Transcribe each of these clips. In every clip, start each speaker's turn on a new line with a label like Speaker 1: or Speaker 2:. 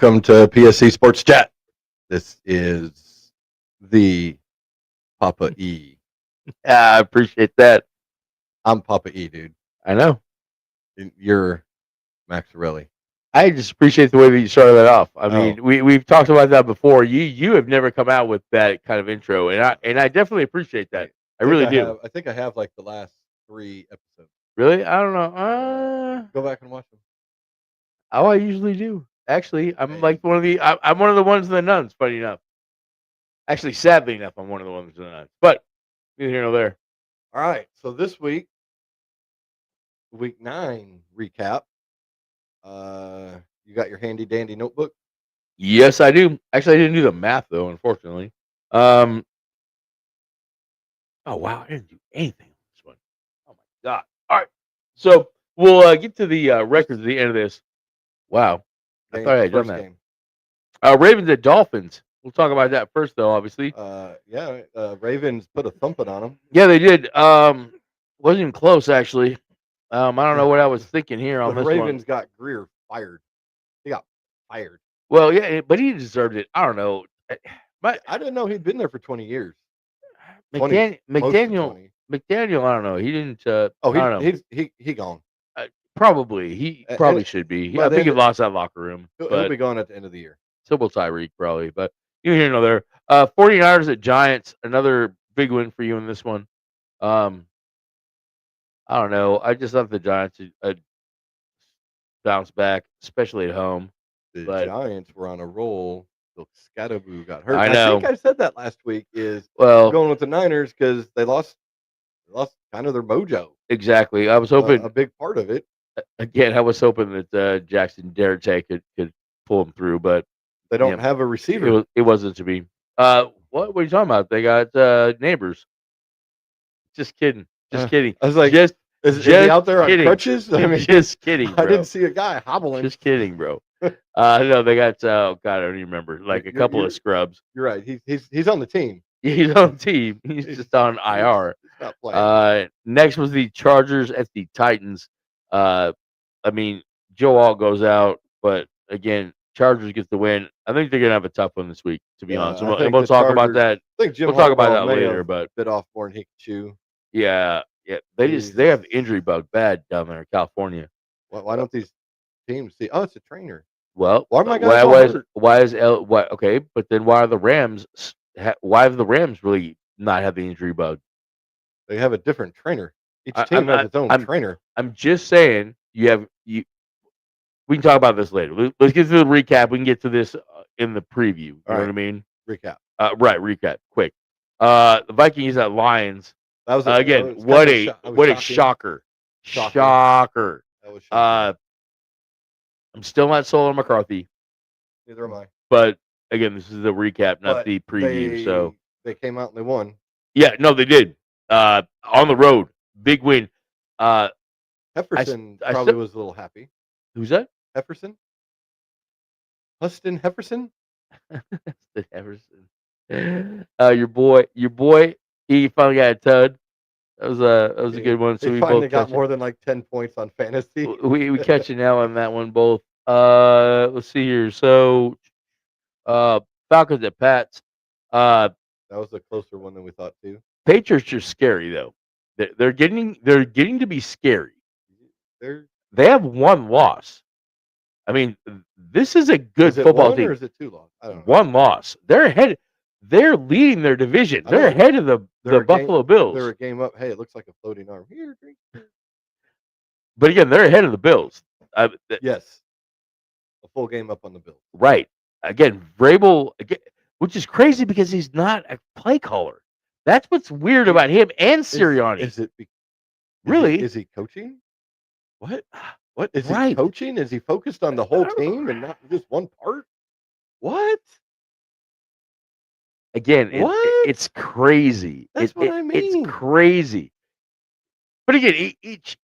Speaker 1: Welcome to PSC Sports Chat. This is the Poppa E.
Speaker 2: Yeah, I appreciate that.
Speaker 1: I'm Poppa E, dude.
Speaker 2: I know.
Speaker 1: You're Maxarelli.
Speaker 2: I just appreciate the way that you started that off. I mean, we've talked about that before. You have never come out with that kind of intro, and I definitely appreciate that. I really do.
Speaker 1: I think I have like the last 3 episodes.
Speaker 2: Really? I don't know.
Speaker 1: Go back and watch them.
Speaker 2: Oh, I usually do. Actually, I'm like one of the. I'm one of the ones in the nuns. Funny enough. Actually, sadly enough, I'm one of the ones in the nuns. But neither here nor there.
Speaker 1: All right. So this week, week 9 recap. You got your handy dandy notebook?
Speaker 2: Yes, I do. Actually, I didn't do the math though, unfortunately. Oh wow, I didn't do anything on this one. Oh my god! All right, so we'll get to the records at the end of this. Wow, I thought I had done that.
Speaker 1: Game.
Speaker 2: Ravens at Dolphins. We'll talk about that first, though. Obviously.
Speaker 1: Ravens put a thumping on them.
Speaker 2: Yeah, they did. Wasn't even close actually. I don't know what I was thinking here on
Speaker 1: the
Speaker 2: this
Speaker 1: Ravens
Speaker 2: one.
Speaker 1: got Greer fired. He got fired.
Speaker 2: Well, yeah, but he deserved it. I don't know.
Speaker 1: But I didn't know he'd been there for 20 years.
Speaker 2: McDaniel, I don't know. He didn't. I don't know.
Speaker 1: He gone.
Speaker 2: Probably. He probably should be. I think he lost that locker room.
Speaker 1: He'll be gone at the end of the year.
Speaker 2: So will Tyreek probably. But you hear another 49ers at Giants. Another big win for you in this one. I don't know. I just thought the Giants would bounce back, especially at home.
Speaker 1: The Giants were on a roll. Scatterboo got hurt.
Speaker 2: I know.
Speaker 1: I think I said that last week. Going with the Niners because they lost kind of their mojo.
Speaker 2: Exactly. I was hoping
Speaker 1: a big part of it.
Speaker 2: Again, I was hoping that Jackson Derrick could pull him through, but
Speaker 1: they don't have a receiver.
Speaker 2: It wasn't to be. What are you talking about? They got neighbors. Just kidding. Just kidding.
Speaker 1: I was like, is he out there on crutches? I mean,
Speaker 2: just kidding. Bro.
Speaker 1: I didn't see a guy hobbling.
Speaker 2: Just kidding, bro. No, they got. Oh God, I don't even remember. Like a couple of scrubs.
Speaker 1: You're right. He's on the team.
Speaker 2: He's on the team. He's just on IR.
Speaker 1: He's not playing.
Speaker 2: Next was the Chargers at the Titans. I mean, Joe Alt goes out, but again, Chargers get the win. I think they're gonna have a tough one this week, to be honest. And we'll talk about that.
Speaker 1: We'll
Speaker 2: talk about that later. But
Speaker 1: bit off more than he could chew.
Speaker 2: Yeah. They have injury bug bad down there in California.
Speaker 1: Why don't these teams see? Oh, it's a trainer.
Speaker 2: Well,
Speaker 1: why
Speaker 2: is okay? But then why are the Rams? Why have the Rams really not had the injury bug?
Speaker 1: They have a different trainer. Each team has its own trainer.
Speaker 2: I'm just saying we can talk about this later. Let's get to the recap. We can get to this in the preview. You know what I mean?
Speaker 1: Recap.
Speaker 2: Right. Recap. Quick. The Vikings at Lions.
Speaker 1: That was
Speaker 2: what a shocker. Shocker.
Speaker 1: That was shocking.
Speaker 2: I'm still not sold on McCarthy.
Speaker 1: Neither am I.
Speaker 2: But again, this is the recap, not the preview. So
Speaker 1: they came out and they won.
Speaker 2: Yeah, no, they did. On the road, big win.
Speaker 1: Hefferson probably was a little happy.
Speaker 2: Who's that?
Speaker 1: Hefferson. Huston Hefferson.
Speaker 2: Hefferson. Your boy. He finally got a tud. That was a good one. So
Speaker 1: we finally got more than like 10 points on fantasy.
Speaker 2: We catch it now on that one both. Let's see here. So, Falcons at Pats.
Speaker 1: That was a closer one than we thought too.
Speaker 2: Patriots are scary though. They're getting to be scary. They have one loss. I mean, this is a good football team.
Speaker 1: Or is it 2 losses? I don't know.
Speaker 2: One loss. They're ahead. They're leading their division. They're ahead of the Buffalo Bills.
Speaker 1: They're a game up. Hey, it looks like a floating arm. Here, drink.
Speaker 2: But again, they're ahead of the Bills.
Speaker 1: Yes. A full game up on the Bills.
Speaker 2: Right. Again, Vrabel, which is crazy because he's not a play caller. That's what's weird about him and Sirianni.
Speaker 1: Is he coaching? What is he coaching? Is he focused on the whole team and not just one part? What?
Speaker 2: Again, it's crazy.
Speaker 1: That's what I mean.
Speaker 2: It's crazy. But again, each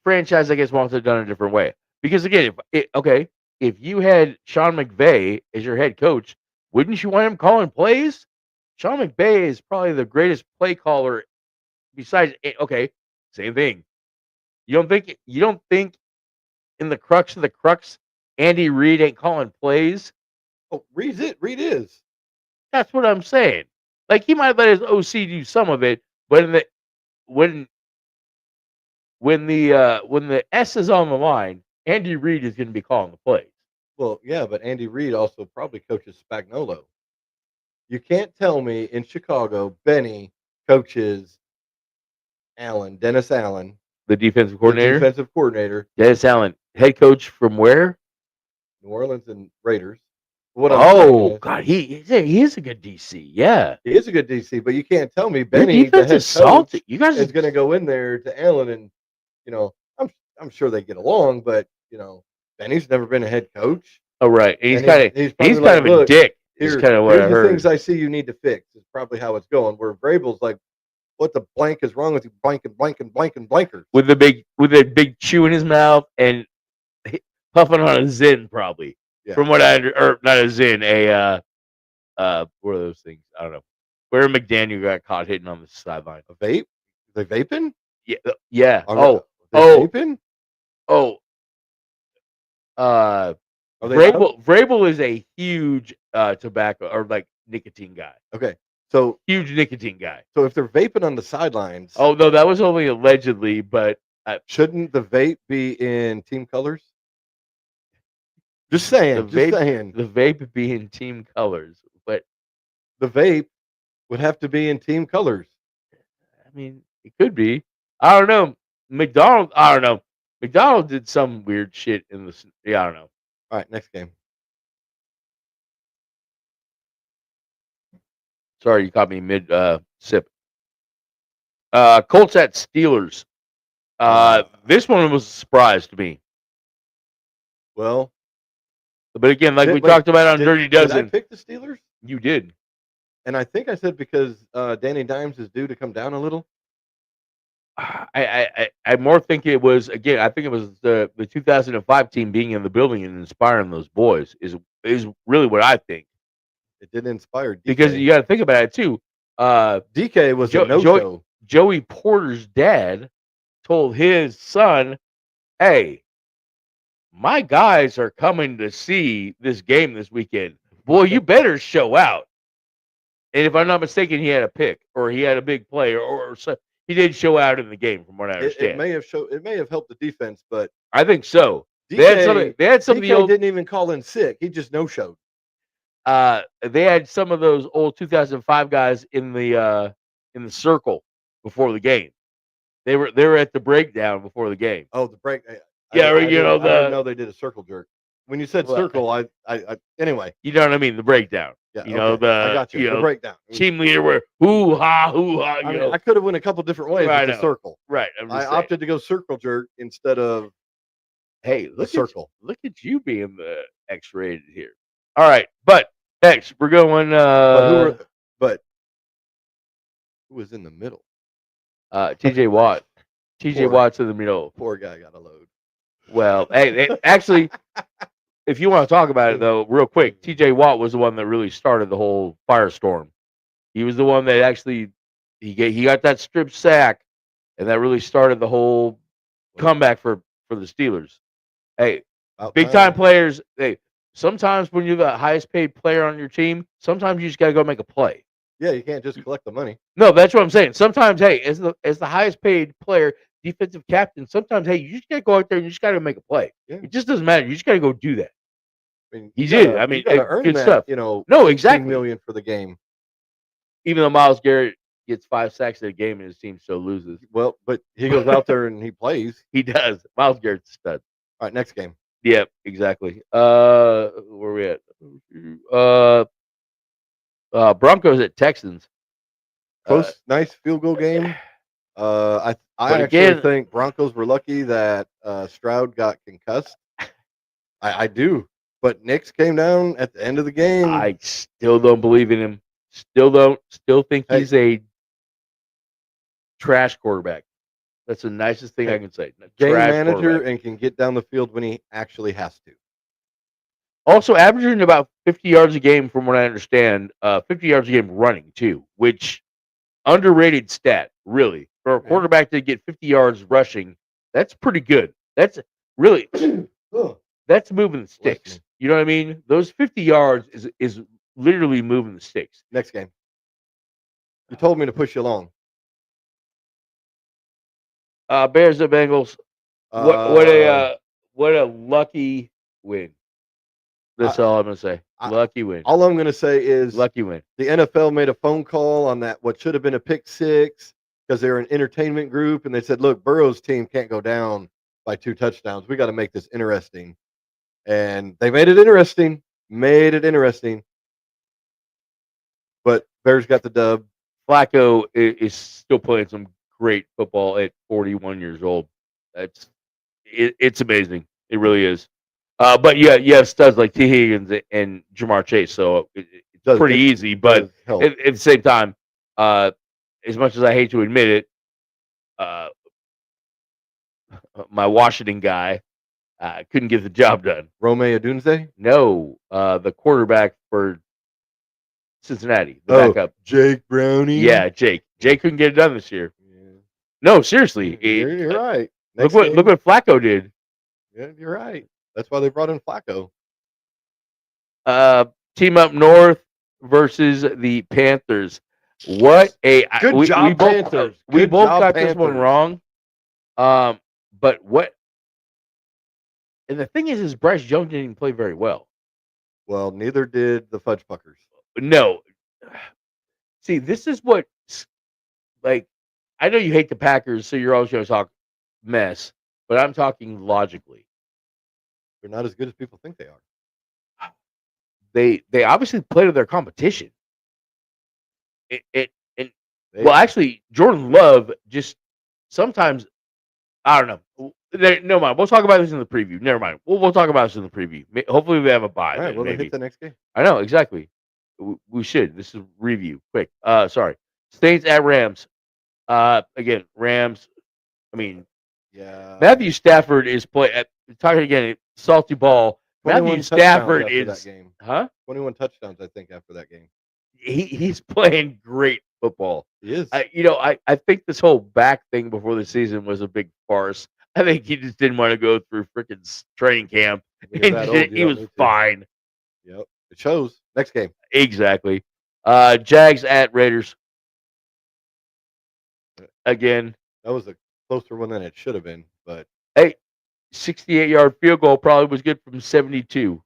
Speaker 2: franchise, I guess, wants it done a different way. Because again, if you had Sean McVay as your head coach, wouldn't you want him calling plays? Sean McVay is probably the greatest play caller besides. Same thing. You don't think in the crux of the crux Andy Reid ain't calling plays.
Speaker 1: Oh, Reed is.
Speaker 2: That's what I'm saying. Like he might let his OC do some of it, but when when the S is on the line, Andy Reid is going to be calling the plays.
Speaker 1: Well, yeah, but Andy Reid also probably coaches Spagnuolo. You can't tell me in Chicago, Benny coaches Dennis Allen,
Speaker 2: The defensive
Speaker 1: the
Speaker 2: coordinator,
Speaker 1: defensive coordinator,
Speaker 2: Dennis Allen, head coach from where?
Speaker 1: New Orleans and Raiders. What I'm saying
Speaker 2: Oh
Speaker 1: is,
Speaker 2: God, he is a good DC. Yeah,
Speaker 1: he is a good DC, but you can't tell me
Speaker 2: your
Speaker 1: Benny, the
Speaker 2: defense
Speaker 1: head
Speaker 2: is salty.
Speaker 1: coach,
Speaker 2: You guys,
Speaker 1: is going to go in there to Allen and I'm sure they get along, but Benny's never been a head coach,
Speaker 2: oh right, and
Speaker 1: he's
Speaker 2: he's
Speaker 1: probably
Speaker 2: kind
Speaker 1: like,
Speaker 2: of a
Speaker 1: look,
Speaker 2: dick. Is kind of what I
Speaker 1: here's the
Speaker 2: heard.
Speaker 1: things I see you need to fix. Is probably how it's going. Where Vrabel's like, what the blank is wrong with you? Blank and blank and blank and blankers.
Speaker 2: With the big chew in his mouth and puffing on a Zin, probably.
Speaker 1: Yeah.
Speaker 2: From what or not a Zin, what are those things? I don't know. Where McDaniel got caught hitting on the sideline.
Speaker 1: A vape? They vaping?
Speaker 2: Yeah, yeah.
Speaker 1: Vaping?
Speaker 2: Vrabel is a huge tobacco or like nicotine guy.
Speaker 1: Okay, so
Speaker 2: huge nicotine guy.
Speaker 1: So if they're vaping on the sidelines,
Speaker 2: oh no, that was only allegedly, but
Speaker 1: shouldn't the vape be in team colors? Just saying. The
Speaker 2: vape be in team colors, but
Speaker 1: the vape would have to be in team colors.
Speaker 2: I mean, it could be. I don't know. McDonald. I don't know. McDonald did some weird shit in the. Yeah, I don't know.
Speaker 1: All right, next game.
Speaker 2: Sorry, you caught me mid sip. Colts at Steelers. This one was a surprise to me.
Speaker 1: Well,
Speaker 2: but again, like we talked about on Dirty Dozen,
Speaker 1: did I pick the Steelers?
Speaker 2: You did,
Speaker 1: and I think I said because Danny Dimes is due to come down a little.
Speaker 2: I more think it was again. I think it was the 2005 team being in the building and inspiring those boys is really what I think.
Speaker 1: It didn't inspire DK.
Speaker 2: Because you got to think about it too.
Speaker 1: DK was a no-show.
Speaker 2: Joey Porter's dad told his son, "Hey, my guys are coming to see this game this weekend. Boy, you better show out." And if I'm not mistaken, he had a pick or he had a big play or so. He did show out in the game, from what I understand.
Speaker 1: It may have helped the defense, but
Speaker 2: I think so.
Speaker 1: DK,
Speaker 2: they had some of the old.
Speaker 1: Didn't even call in sick. He just no-showed.
Speaker 2: They had some of those old 2005 guys in the circle before the game. They were at the breakdown before the game.
Speaker 1: Oh, the break.
Speaker 2: Yeah,
Speaker 1: I didn't know they did a circle jerk. When you said circle, I anyway.
Speaker 2: You know what I mean? The breakdown.
Speaker 1: Yeah,
Speaker 2: I got
Speaker 1: you. The breakdown.
Speaker 2: Team leader were hoo ha.
Speaker 1: I could have went a couple different ways with the circle.
Speaker 2: Right.
Speaker 1: I opted to go circle jerk instead of circle.
Speaker 2: Look at you being the X-rated here. All right, but next we're going.
Speaker 1: But who was in the middle?
Speaker 2: TJ Watt. TJ Watt's in the middle.
Speaker 1: Poor guy got a load.
Speaker 2: Well, hey, actually, if you want to talk about it though, real quick, TJ Watt was the one that really started the whole firestorm. He was the one that actually he got that strip sack, and that really started the whole comeback for the Steelers. Hey, big time players. Hey, sometimes when you're the highest paid player on your team, sometimes you just got to go make a play.
Speaker 1: Yeah, you can't just collect the money.
Speaker 2: No, that's what I'm saying. Sometimes, hey, as the highest paid player, defensive captain, sometimes, hey, you just got to go out there and you just got to make a play. Yeah. It just doesn't matter. You just got to go do that.
Speaker 1: I mean,
Speaker 2: he did. I mean,
Speaker 1: you earn
Speaker 2: good
Speaker 1: that,
Speaker 2: stuff.
Speaker 1: No, exactly. $15 million for the game.
Speaker 2: Even though Myles Garrett gets 5 sacks in a game and his team still loses.
Speaker 1: Well, but he goes out there and he plays.
Speaker 2: He does. Myles Garrett's a stud.
Speaker 1: All right, next game.
Speaker 2: Yep, exactly. Where are we at? Broncos at Texans.
Speaker 1: Close, nice field goal game. I actually think Broncos were lucky that Stroud got concussed. I do, but Nix came down at the end of the game.
Speaker 2: I still don't believe in him. Still think he's a trash quarterback. That's the nicest thing I can say.
Speaker 1: Game manager and can get down the field when he actually has to.
Speaker 2: Also averaging about 50 yards a game, from what I understand. 50 yards a game running too, which underrated stat, really. For a quarterback to get 50 yards rushing, that's pretty good. That's really That's moving the sticks.
Speaker 1: Listening.
Speaker 2: You know what I mean? Those 50 yards is literally moving the sticks.
Speaker 1: Next game. You told me to push you along.
Speaker 2: Bears and Bengals. What a lucky win. That's all I'm gonna say. Lucky win.
Speaker 1: All I'm gonna say is
Speaker 2: lucky win.
Speaker 1: The NFL made a phone call on that what should have been a pick six because they're an entertainment group, and they said, "Look, Burrow's team can't go down by 2 touchdowns. We got to make this interesting." And they made it interesting. But Bears got the dub.
Speaker 2: Flacco is still playing some great football at 41 years old. It's amazing. It really is. But yeah, you have studs like T. Higgins and Jamar Chase, so it's pretty easy. But at the same time, as much as I hate to admit it, my Washington guy couldn't get the job done.
Speaker 1: Rome Odunze?
Speaker 2: No, the quarterback for Cincinnati, the backup.
Speaker 1: Jake Browning?
Speaker 2: Yeah, Jake. Jake couldn't get it done this year. Yeah. No, seriously.
Speaker 1: You're right.
Speaker 2: Look what Flacco did.
Speaker 1: Yeah, you're right. That's why they brought in Flacco.
Speaker 2: Team up north versus the Panthers. What a
Speaker 1: good job, Panthers.
Speaker 2: We both got this one wrong. But what? And the thing is Bryce Young didn't even play very well.
Speaker 1: Well, neither did the Fudge Puckers.
Speaker 2: No. See, this is what, like, I know you hate the Packers, so you're always going to talk mess, but I'm talking logically.
Speaker 1: They're not as good as people think they are.
Speaker 2: They obviously play to their competition. Well, actually, Jordan Love just sometimes, I don't know. Never mind. We'll talk about this in the preview. Never mind. We'll talk about this in the preview. Hopefully, we have a bye.
Speaker 1: All right, we'll
Speaker 2: maybe
Speaker 1: hit the next game.
Speaker 2: I know exactly. We should. This is review. Quick. Sorry. Saints at Rams. Again, Rams. I mean,
Speaker 1: yeah.
Speaker 2: Matthew Stafford is talking again. Salty ball. Matthew Stafford is
Speaker 1: that game. 21 touchdowns, I think, after that game.
Speaker 2: He's playing great football.
Speaker 1: He is.
Speaker 2: I think this whole back thing before the season was a big farce. I think he just didn't want to go through freaking training camp. He was fine.
Speaker 1: Yep. It shows. Next game.
Speaker 2: Exactly. Jags at Raiders. Again.
Speaker 1: That was a closer one than it should have been. But
Speaker 2: hey, 68-yard field goal probably was good from 72.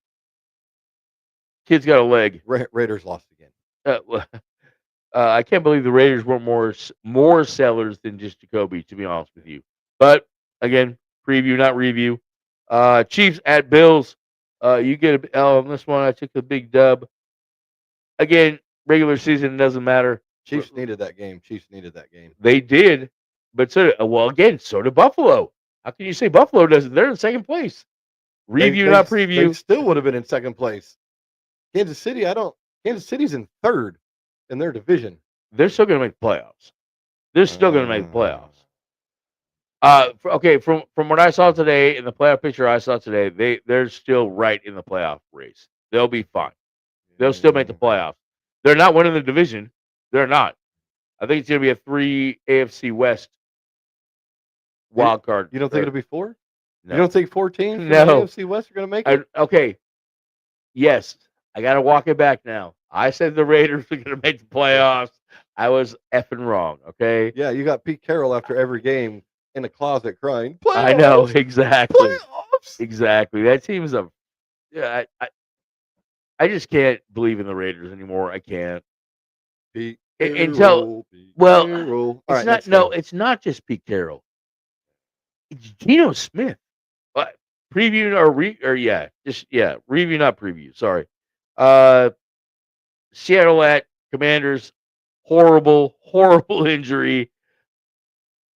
Speaker 2: Kid's got a leg.
Speaker 1: Raiders lost again.
Speaker 2: I can't believe the Raiders were more sellers than just Jacoby, to be honest with you. But again, preview, not review. Chiefs at Bills. You get a L on this one. I took the big dub. Again, regular season doesn't matter.
Speaker 1: Chiefs needed that game.
Speaker 2: They did, but so did Buffalo. How can you say Buffalo doesn't? They're in second place. Review, not preview.
Speaker 1: They still would have been in second place. Kansas City's in third in their division.
Speaker 2: They're still going to make the playoffs. Okay, from what I saw today in the playoff picture I saw today, they're still right in the playoff race. They'll be fine. They'll still make the playoffs. They're not winning the division. They're not. I think it's going to be a 3 AFC West wild card.
Speaker 1: You don't think it'll be 4?
Speaker 2: No.
Speaker 1: You don't think 4 teams from the AFC West are going to make it?
Speaker 2: Okay. Yes. I got to walk it back now. I said the Raiders are going to make the playoffs. I was effing wrong, okay?
Speaker 1: Yeah, you got Pete Carroll after every game in the closet crying. Playoffs!
Speaker 2: I know, exactly.
Speaker 1: Playoffs!
Speaker 2: Exactly. That team's I just can't believe in the Raiders anymore. I can't.
Speaker 1: Pete
Speaker 2: Carroll. It's not just Pete Carroll. It's Geno Smith. Preview review, not preview. Sorry. Seattle at Commanders. Horrible injury.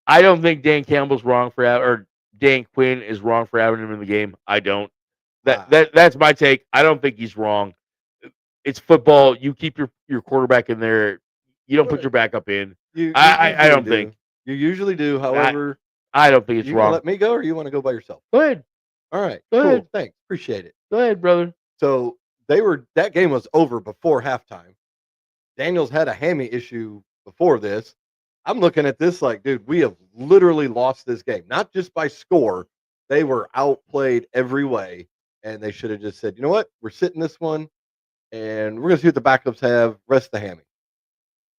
Speaker 2: I don't think Dan Campbell's wrong or Dan Quinn is wrong for having him in the game. I don't. That's my take. I don't think he's wrong. It's football. You keep your quarterback in there. You don't put your backup in. I don't think.
Speaker 1: You usually do. However,
Speaker 2: I don't think it's wrong.
Speaker 1: Let me go, or you want to go by yourself?
Speaker 2: Go ahead.
Speaker 1: All right.
Speaker 2: Go ahead.
Speaker 1: Thanks. Appreciate it.
Speaker 2: Go ahead, brother.
Speaker 1: So that game was over before halftime. Daniels had a hammy issue before this. I'm looking at this like, dude, we have literally lost this game. Not just by score. They were outplayed every way. and they should have just said, you know what, we're sitting this one, and we're gonna see what the backups have. Rest the hammy.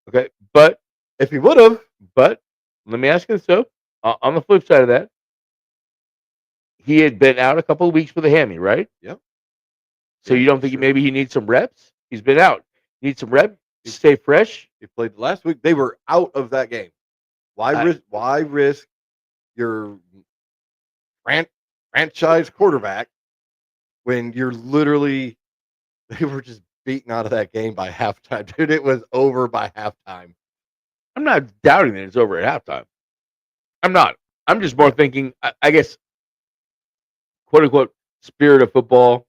Speaker 2: Okay, but
Speaker 1: If he would have,
Speaker 2: let me ask you this though. On the flip side of that, he had been out a couple of weeks with a hammy, right?
Speaker 1: yep.
Speaker 2: So
Speaker 1: Yeah,
Speaker 2: you don't think
Speaker 1: sure.
Speaker 2: maybe he needs some reps? He's been out. Need some reps. Stay fresh.
Speaker 1: He played last week. They were out of that game. Why risk your franchise quarterback when you're literally they were just beaten out of that game by halftime, dude? It was over by halftime.
Speaker 2: I'm not doubting that it's over at halftime. I'm not. I'm just more thinking, I guess, quote unquote, spirit of football.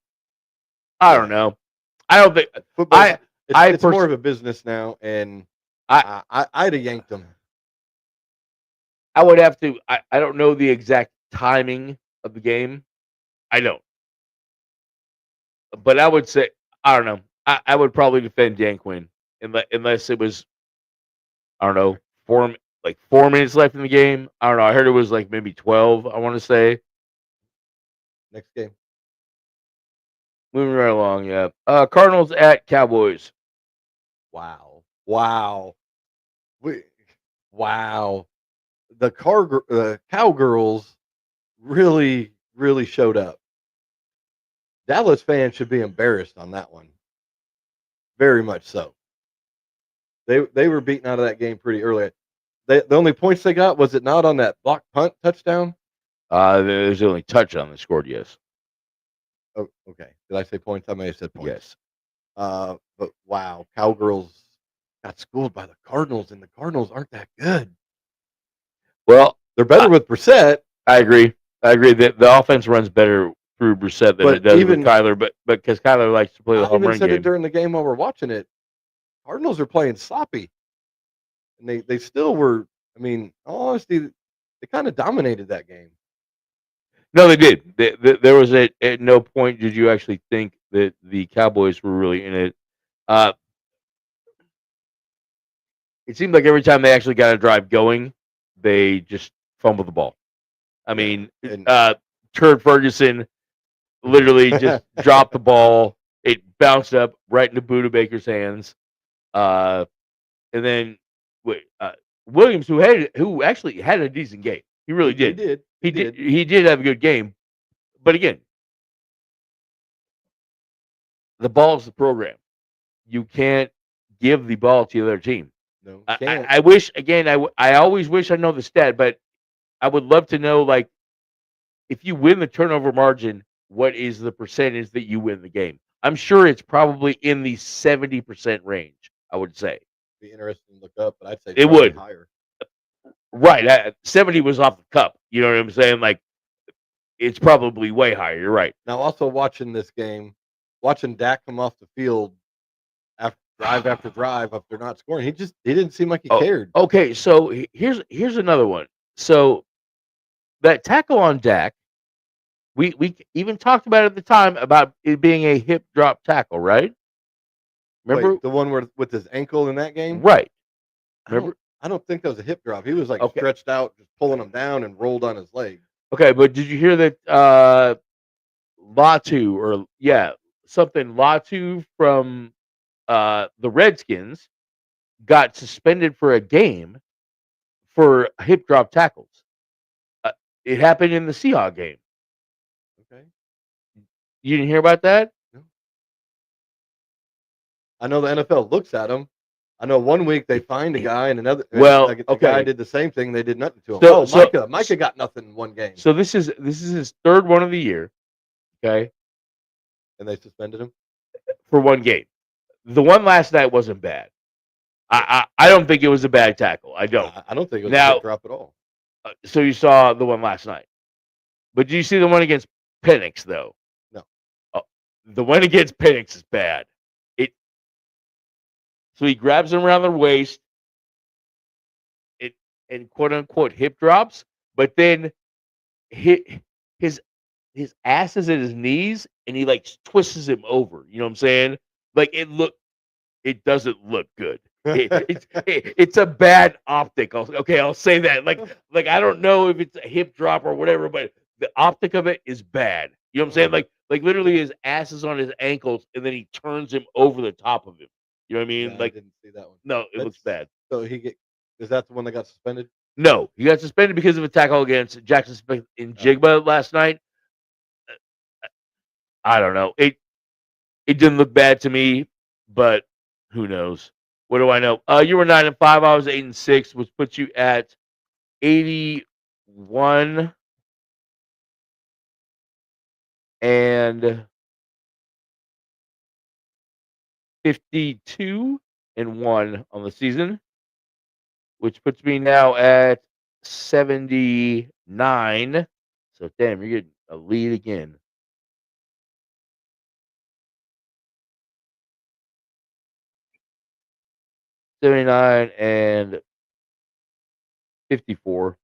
Speaker 2: I don't know. I don't think
Speaker 1: football. It's more of a business now, and I'd have yanked him.
Speaker 2: I would have to. I don't know the exact timing of the game. I don't. But I would say, I don't know. I would probably defend Dan Quinn unless it was, I don't know, 4 minutes left in the game. I don't know. I heard it was like maybe 12, I want to say.
Speaker 1: Next game.
Speaker 2: Moving right along, yeah. Cardinals at Cowboys.
Speaker 1: Wow. Wow. Wow. The Cowgirls really, really showed up. Dallas fans should be embarrassed on that one. Very much so. They were beaten out of that game pretty early. The only points they got, was it not on that block punt touchdown?
Speaker 2: There's the only touchdown they scored, yes.
Speaker 1: Oh, okay. Did I say points? I may have said points.
Speaker 2: Yes.
Speaker 1: But wow, Cowgirls got schooled by the Cardinals, and the Cardinals aren't that good.
Speaker 2: Well,
Speaker 1: they're better with Brissett.
Speaker 2: I agree. That the offense runs better through Brissett than it does with Kyler, but because Kyler likes to play the home run game. I even said
Speaker 1: it during the game while we're watching it. Cardinals are playing sloppy, and they still were. I mean, in all honesty, they kind of dominated that game.
Speaker 2: No, they did. There was at no point did you actually think that the Cowboys were really in it. It seemed like every time they actually got a drive going, they just fumbled the ball. I mean, Turd Ferguson literally just dropped the ball. It bounced up right into Buda Baker's hands. And then Williams, who actually had a decent game. He really did. He did have a good game. But again, the ball is the program. You can't give the ball to the other team.
Speaker 1: No,
Speaker 2: I wish, again, I always wish I know the stat, but I would love to know, like, if you win the turnover margin, what is the percentage that you win the game? I'm sure it's probably in the 70% range, I would say.
Speaker 1: Be interesting to look up, but I'd say
Speaker 2: it would
Speaker 1: higher.
Speaker 2: Right, 70 was off the cup. You know what I'm saying? Like, it's probably way higher. You're right.
Speaker 1: Now, also watching this game, watching Dak come off the field after drive after not scoring, he didn't seem like he cared.
Speaker 2: Okay, so here's another one. So that tackle on Dak, we even talked about it at the time about it being a hip drop tackle, right? Remember?
Speaker 1: Wait, the one with his ankle in that game?
Speaker 2: Right. Remember?
Speaker 1: I don't think that was a hip drop. He was like stretched out, just pulling him down and rolled on his leg.
Speaker 2: Okay, but did you hear that Latu from the Redskins got suspended for a game for hip drop tackles? It happened in the Seahawks game.
Speaker 1: Okay.
Speaker 2: You didn't hear about that?
Speaker 1: No. I know the NFL looks at him. I know 1 week they fined a guy, and another guy did the same thing. They did nothing to him. Micah got nothing in one game.
Speaker 2: So this is his third one of the year. Okay.
Speaker 1: And they suspended him
Speaker 2: for one game. The one last night wasn't bad. I don't think it was a bad tackle. I don't.
Speaker 1: I don't think it was a hip drop at all.
Speaker 2: So you saw the one last night, but did you see the one against Penix though?
Speaker 1: No.
Speaker 2: The one against Penix is bad. So he grabs him around the waist, and quote unquote hip drops, but then his ass is at his knees, and he like twists him over. You know what I'm saying? Like it doesn't look good. It's a bad optic. I'll say that. Like I don't know if it's a hip drop or whatever, but the optic of it is bad. You know what I'm saying? Like literally, his ass is on his ankles, and then he turns him over the top of him. You know what I mean?
Speaker 1: Yeah, I
Speaker 2: Like,
Speaker 1: didn't see that one.
Speaker 2: no, it looks bad.
Speaker 1: So is that the one that got suspended?
Speaker 2: No, he got suspended because of a tackle against Jackson Smith in
Speaker 1: Oh.
Speaker 2: Jigba last night. I don't know. It didn't look bad to me, but who knows? What do I know? You were 9-5. I was 8-6, which puts you at 81 and 52-1 on the season, which puts me now at 79. So damn, you're getting a lead again. $79 and 54-1.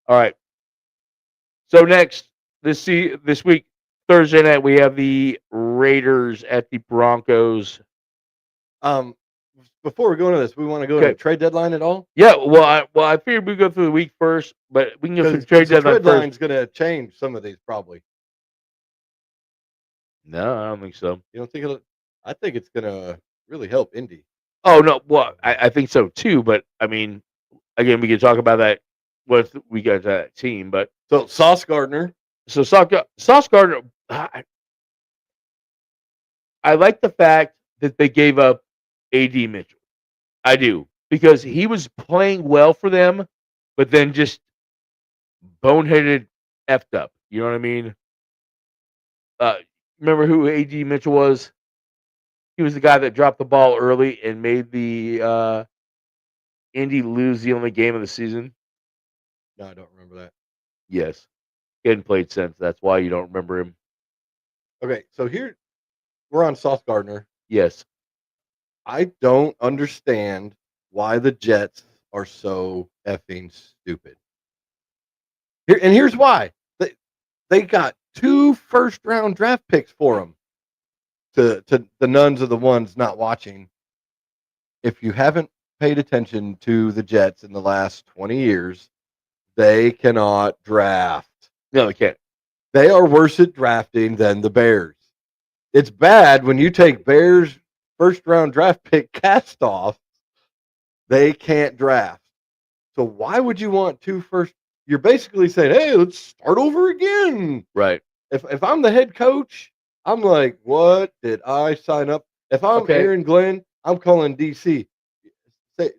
Speaker 2: All right. So next this week, Thursday night, we have the Raiders at the Broncos.
Speaker 1: Before we go into this, we want to go to the trade deadline at all?
Speaker 2: Yeah, well, I figured we'd go through the week first, but we can go through the trade deadline
Speaker 1: first. The trade deadline's going to change some of these probably.
Speaker 2: No, I don't think so.
Speaker 1: You don't think it'll? I think it's going to really help Indy.
Speaker 2: Oh no, well, I think so too. But I mean, again, we can talk about that once we get to that team. But
Speaker 1: so Sauce Gardner.
Speaker 2: So Sauce Gardner, I like the fact that they gave up A.D. Mitchell. I do, because he was playing well for them, but then just boneheaded effed up. You know what I mean? Remember who A.D. Mitchell was? He was the guy that dropped the ball early and made the Indy lose the only game of the season.
Speaker 1: No, I don't remember that.
Speaker 2: Yes. He hadn't played since. That's why you don't remember him.
Speaker 1: Okay, so here we're on Sauce Gardner.
Speaker 2: Yes.
Speaker 1: I don't understand why the Jets are so effing stupid. Here's why. They got 2 first-round draft picks for him. To the nuns of the ones not watching, if you haven't paid attention to the Jets in the last 20 years, they cannot draft.
Speaker 2: No, they can't.
Speaker 1: They are worse at drafting than the Bears. It's bad when you take Bears first-round draft pick cast off. They can't draft. So why would you want 2 first? You're basically saying, hey, let's start over again.
Speaker 2: Right.
Speaker 1: If I'm the head coach, I'm like, what did I sign up? If I'm Aaron Glenn, I'm calling DC.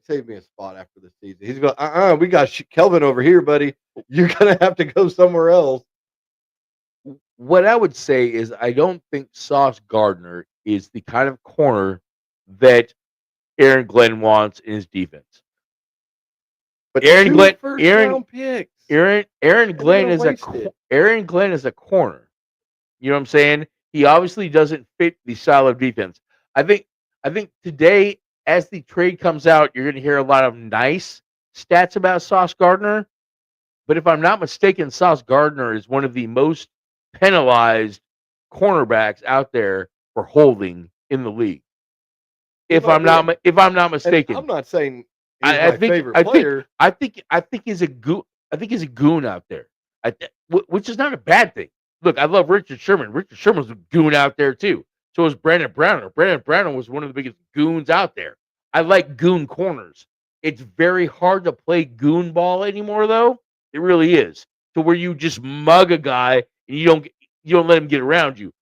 Speaker 1: Save me a spot after the season. He's going, we got Kelvin over here, buddy. You're going to have to go somewhere else.
Speaker 2: What I would say is I don't think Sauce Gardner is the kind of corner that Aaron Glenn wants in his defense.
Speaker 1: But
Speaker 2: Aaron Glenn is a corner. You know what I'm saying? He obviously doesn't fit the style of defense. I think today, as the trade comes out, you're going to hear a lot of nice stats about Sauce Gardner. But if I'm not mistaken, Sauce Gardner is one of the most penalized cornerbacks out there for holding in the league. If I'm not mistaken,
Speaker 1: I'm not saying he's my favorite player.
Speaker 2: I think he's a goon. I think he's a goon out there, which is not a bad thing. Look, I love Richard Sherman. Richard Sherman was a goon out there too. So was Brandon Browner. Brandon Browner was one of the biggest goons out there. I like goon corners. It's very hard to play goon ball anymore, though. It really is. To where you just mug a guy and you don't let him get around you.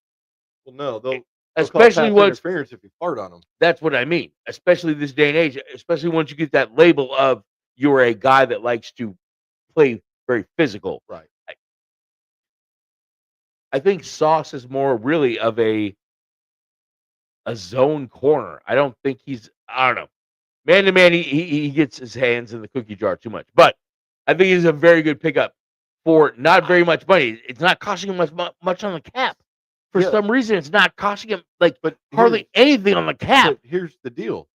Speaker 1: Well, no, they'll
Speaker 2: especially
Speaker 1: call pass interference if you fart on them.
Speaker 2: That's what I mean. Especially this day and age. Especially once you get that label of you're a guy that likes to play very physical.
Speaker 1: Right.
Speaker 2: I think Sauce is more really of a zone corner. I don't think I don't know. Man to man, he gets his hands in the cookie jar too much. But I think he's a very good pickup for not very much money. It's not costing him much on the cap. For some reason, it's not costing him hardly anything on the cap.
Speaker 1: But here's the deal.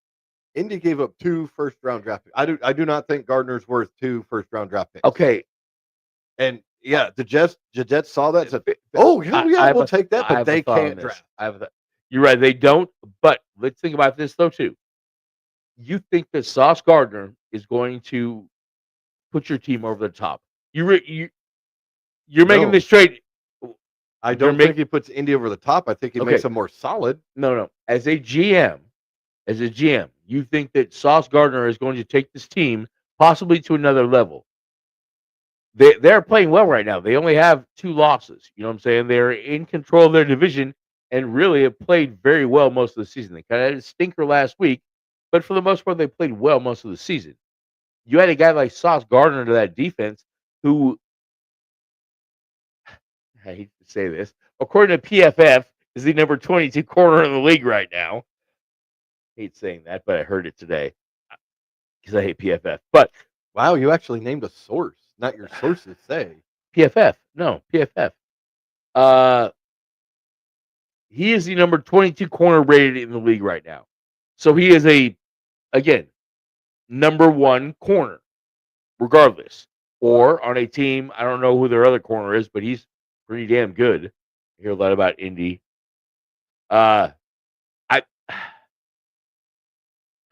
Speaker 1: Indy gave up 2 first-round draft picks. I do not think Gardner's worth 2 first-round draft picks.
Speaker 2: Okay.
Speaker 1: And yeah, the Jets saw that and said, we'll take that, but they can't draft.
Speaker 2: You're right, they don't. But let's think about this though too. You think that Sauce Gardner is going to put your team over the top? You're making this trade.
Speaker 1: I don't think he puts Indy over the top. I think he makes them more solid.
Speaker 2: No. As a GM, you think that Sauce Gardner is going to take this team possibly to another level. They're playing well right now. They only have 2 losses. You know what I'm saying? They're in control of their division and really have played very well most of the season. They kind of had a stinker last week, but for the most part, they played well most of the season. You had a guy like Sauce Gardner to that defense who, I hate to say this, according to PFF, is the number 22 corner in the league right now. I hate saying that, but I heard it today because I hate PFF. But
Speaker 1: wow, you actually named a source, not your sources say.
Speaker 2: PFF. No, PFF. He is the number 22 corner rated in the league right now. So he is again, number 1 corner, regardless. Or on a team, I don't know who their other corner is, but he's pretty damn good. I hear a lot about Indy. I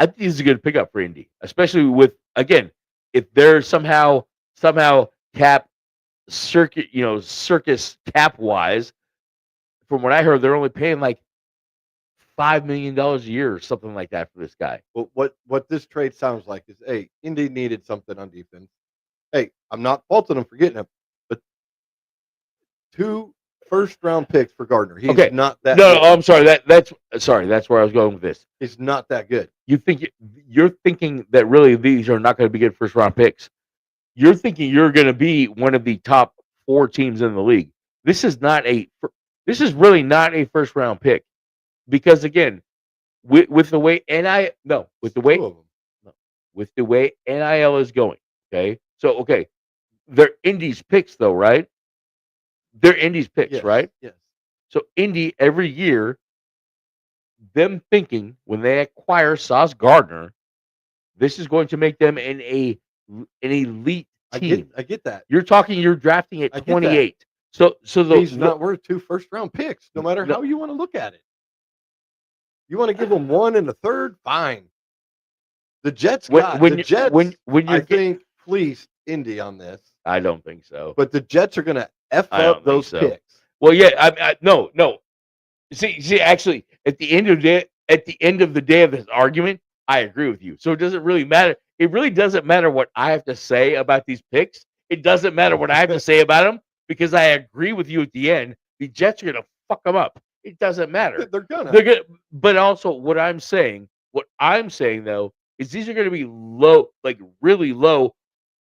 Speaker 2: think this is a good pickup for Indy, especially with, again, if they're somehow cap circus cap wise. From what I heard, they're only paying like $5 million a year or something like that for this guy.
Speaker 1: Well, what this trade sounds like is, hey, Indy needed something on defense. Hey, I'm not faulting them for getting him, but 2 first-round picks for Gardner. He's not that.
Speaker 2: No, I'm sorry. That's where I was going with this.
Speaker 1: He's not that good.
Speaker 2: You're thinking that really these are not going to be good first-round picks. You're thinking you're going to be one of the top 4 teams in the league. This is really not a first-round pick, because again, with the way NIL is going. Okay, so they're Indy's picks though, right? They're Indy's picks,
Speaker 1: yes,
Speaker 2: right?
Speaker 1: Yes.
Speaker 2: So Indy every year, them thinking when they acquire Sauce Gardner, this is going to make them an elite team.
Speaker 1: I get that.
Speaker 2: You're drafting at 28. So
Speaker 1: he's not worth 2 first-round picks, no matter how you want to look at it. You want to give him 1 and a third, fine. The Jets think fleeced Indy on this.
Speaker 2: I don't think so.
Speaker 1: But the Jets are going to F up those picks.
Speaker 2: Well, yeah, no. See, actually, at the end of the day of this argument, I agree with you. So it doesn't really matter. It really doesn't matter what I have to say about these picks. It doesn't matter what I have to say about them, because I agree with you at the end. The Jets are going to fuck them up. It doesn't matter.
Speaker 1: They're gonna.
Speaker 2: But also, what I'm saying though, is these are going to be low, like really low,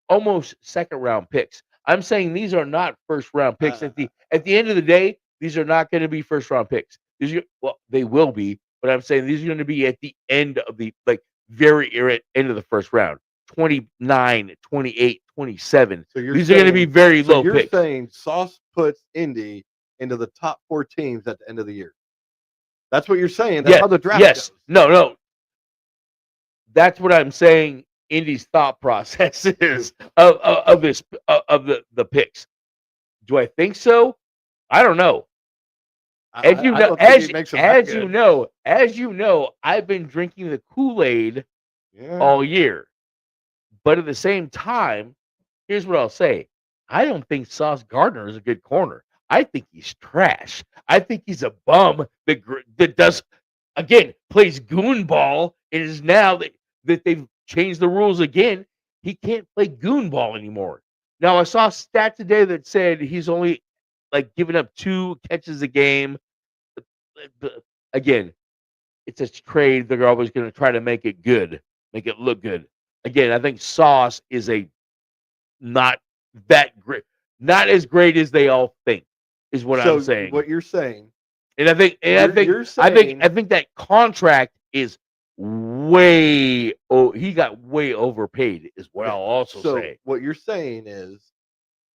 Speaker 2: almost second-round picks. I'm saying these are not first-round picks. At the end of the day, these are not going to be first-round picks. They will be, but I'm saying these are going to be at the end of the very end of the first round. 29, 28, 27. So these are going to be very low
Speaker 1: picks.
Speaker 2: You're
Speaker 1: saying Sauce puts Indy into the top 4 teams at the end of the year. That's what you're saying. That's how the draft goes.
Speaker 2: No. That's what I'm saying. Indy's thought process is of the picks. Do I think so? I don't know. As you know, I've been drinking the Kool-Aid all year. But at the same time, here's what I'll say. I don't think Sauce Gardner is a good corner. I think he's trash. I think he's a bum that does, again, plays goon ball. It is now that they've changed the rules again. He can't play goon ball anymore. Now, I saw a stat today that said he's only giving up 2 catches a game. But again, it's a trade. They're always going to try to make it good, make it look good. Again, I think Sauce is not that great, not as great as they all think, is what I'm saying.
Speaker 1: What you're saying,
Speaker 2: and I think that contract is way. Oh, he got way overpaid, is what I'll also say.
Speaker 1: What you're saying is,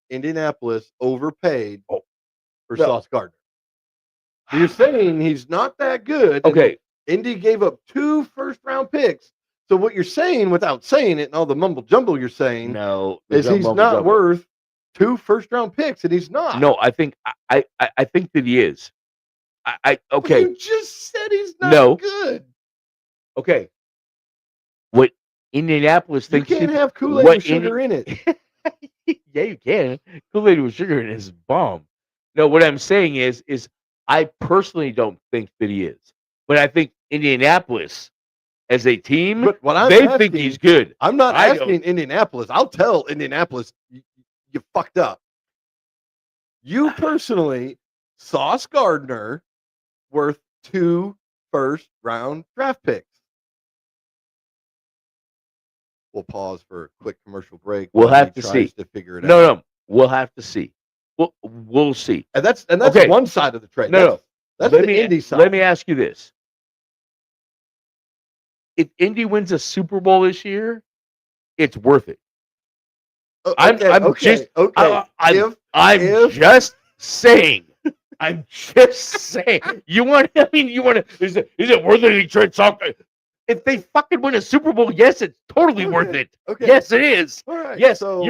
Speaker 1: Indianapolis overpaid for Sauce Gardner. You're saying he's not that good.
Speaker 2: Okay,
Speaker 1: Indy gave up 2 first-round picks. So what you're saying, without saying it, and all the mumble jumble you're saying, is he's not worth 2 first-round picks, and he's not.
Speaker 2: No, I think that he is. Okay.
Speaker 1: But you just said he's not good.
Speaker 2: Okay. What Indianapolis thinks?
Speaker 1: You can't have Kool-Aid with sugar in it.
Speaker 2: Yeah, you can. Kool-Aid with sugar in it is bomb. No, what I'm saying is I personally don't think that he is, but I think Indianapolis as a team,
Speaker 1: But what I'm
Speaker 2: they think
Speaker 1: asking,
Speaker 2: he's good.
Speaker 1: I'm not
Speaker 2: I don't.
Speaker 1: asking Indianapolis. I'll tell Indianapolis you fucked up. You personally, Sauce Gardner, worth 2 first-round draft picks. We'll pause for a quick commercial break.
Speaker 2: We'll
Speaker 1: while
Speaker 2: have
Speaker 1: he
Speaker 2: to
Speaker 1: tries
Speaker 2: see.
Speaker 1: to figure it out.
Speaker 2: No, we'll have to see. We'll see.
Speaker 1: And that's
Speaker 2: Okay.
Speaker 1: one side of the trade.
Speaker 2: No,
Speaker 1: That's
Speaker 2: let
Speaker 1: the
Speaker 2: me
Speaker 1: Indy side.
Speaker 2: let me ask you this: if Indy wins a Super Bowl this year, it's worth it. I'm just saying. I'm just saying. You want? I mean, you want to? Is it worth it to trade soccer? If they fucking win a Super Bowl, yes, it's totally worth it.
Speaker 1: Okay.
Speaker 2: Yes, it is.
Speaker 1: All right.
Speaker 2: Yes,
Speaker 1: So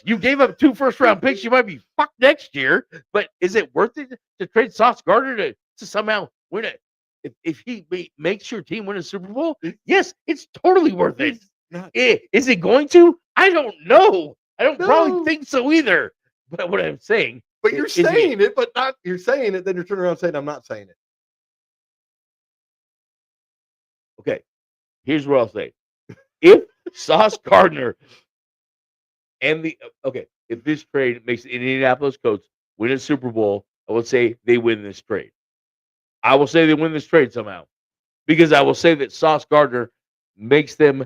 Speaker 2: you gave up 2 first-round picks. You might be fucked next year, but is it worth it to trade Sauce Gardner to somehow win it? If he makes your team win a Super Bowl, yes, it's totally worth it. Is it going to? I don't know. I don't probably think so either. But what I'm saying.
Speaker 1: But you're saying it, but not you're saying it, then you're turning around saying I'm not saying it.
Speaker 2: Okay. Here's what I'll say. If Sauce Gardner and if this trade makes the Indianapolis Colts win a Super Bowl, I would say they win this trade. I will say they win this trade somehow. Because I will say that Sauce Gardner makes them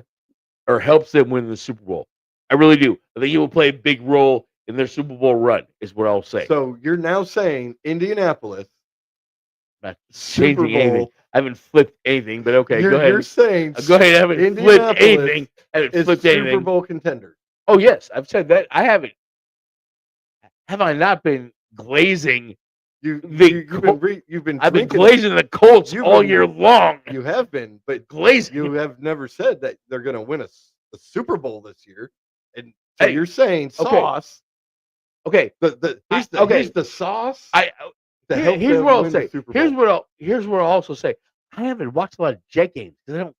Speaker 2: or helps them win the Super Bowl. I really do. I think he will play a big role in their Super Bowl run, is what I'll say.
Speaker 1: So you're now saying Indianapolis,
Speaker 2: not changing anything. I haven't flipped anything, but okay, go ahead.
Speaker 1: You're saying
Speaker 2: go ahead. I haven't flipped anything. I haven't flipped anything.
Speaker 1: Super Bowl contender.
Speaker 2: Oh yes, I've said that. I haven't. Have I not been glazing? I've been glazing the Colts all year long.
Speaker 1: You have been, but
Speaker 2: glazing.
Speaker 1: You have never said that they're going to win a Super Bowl this year, and so you're saying Sauce.
Speaker 2: Okay,
Speaker 1: he's the sauce.
Speaker 2: Here's what I'll say. Here's what I'll also say. I haven't watched a lot of Jet games because I don't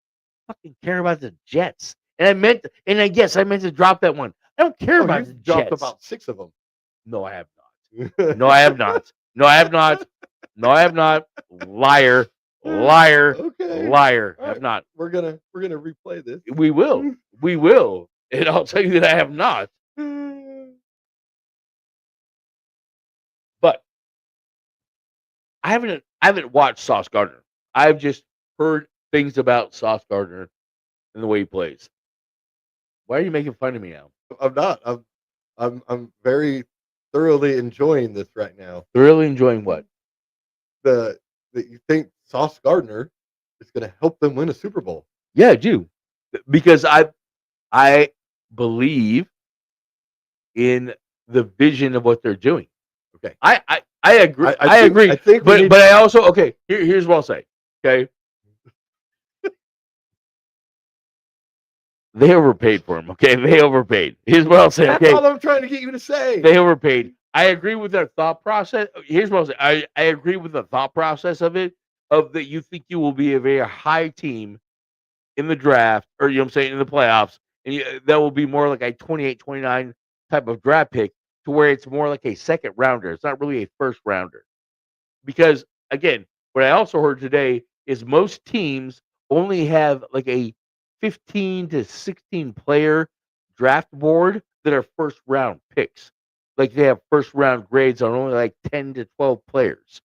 Speaker 2: fucking care about the Jets. And I meant to drop that one. I don't care about the Jets.
Speaker 1: Dropped about 6 of them.
Speaker 2: No, I have not. No, I have not. No, I have not. No, I have not. Liar. Okay. Liar. I have not.
Speaker 1: We're gonna replay this.
Speaker 2: We will. We will. And I'll tell you that I have not. But I haven't watched Sauce Gardner. I've just heard things about Sauce Gardner and the way he plays. Why are you making fun of me now?
Speaker 1: I'm not. I'm very thoroughly enjoying this right now.
Speaker 2: Thoroughly enjoying what?
Speaker 1: That you think Sauce Gardner is going to help them win a Super Bowl?
Speaker 2: Yeah, I do, because I believe in the vision of what they're doing.
Speaker 1: Okay,
Speaker 2: I agree. I agree. But I also here's what I'll say. Okay. They overpaid for him. Okay, they overpaid. Here's what I'll say. Okay,
Speaker 1: that's all I'm trying to get you to say.
Speaker 2: They overpaid. I agree with their thought process. Here's what I'll say. I agree with the thought process of it. Of that, you think you will be a very high team in the draft, or you know what I'm saying, in the playoffs, and that will be more like a 28, 29 type of draft pick, to where it's more like a second rounder. It's not really a first rounder, because again, what I also heard today is most teams only have like a 15 to 16 player draft board that are first round picks. Like they have first round grades on only like 10 to 12 players.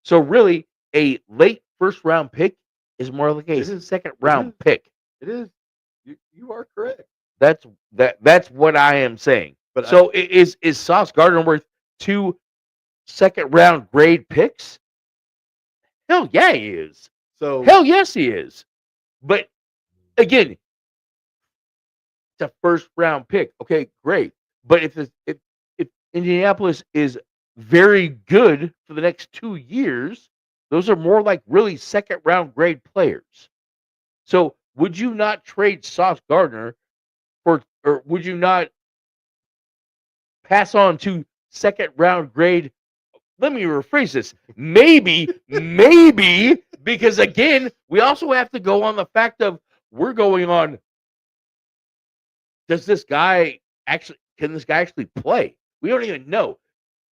Speaker 2: So really, a late first round pick is more like a second round pick.
Speaker 1: It is. You are correct.
Speaker 2: That's what I am saying. But so is Sauce Gardner worth 2 second round grade picks? Hell yeah, he is.
Speaker 1: So
Speaker 2: hell yes, he is. But again, it's a first round pick. Okay, great. But if Indianapolis is very good for the next 2 years, those are more like really second round grade players. So would you not trade Sauce Gardner or would you not pass on to second round grade? Let me rephrase this. Maybe, because again, we also have to go on the fact of we're going on. Can this guy actually play? We don't even know.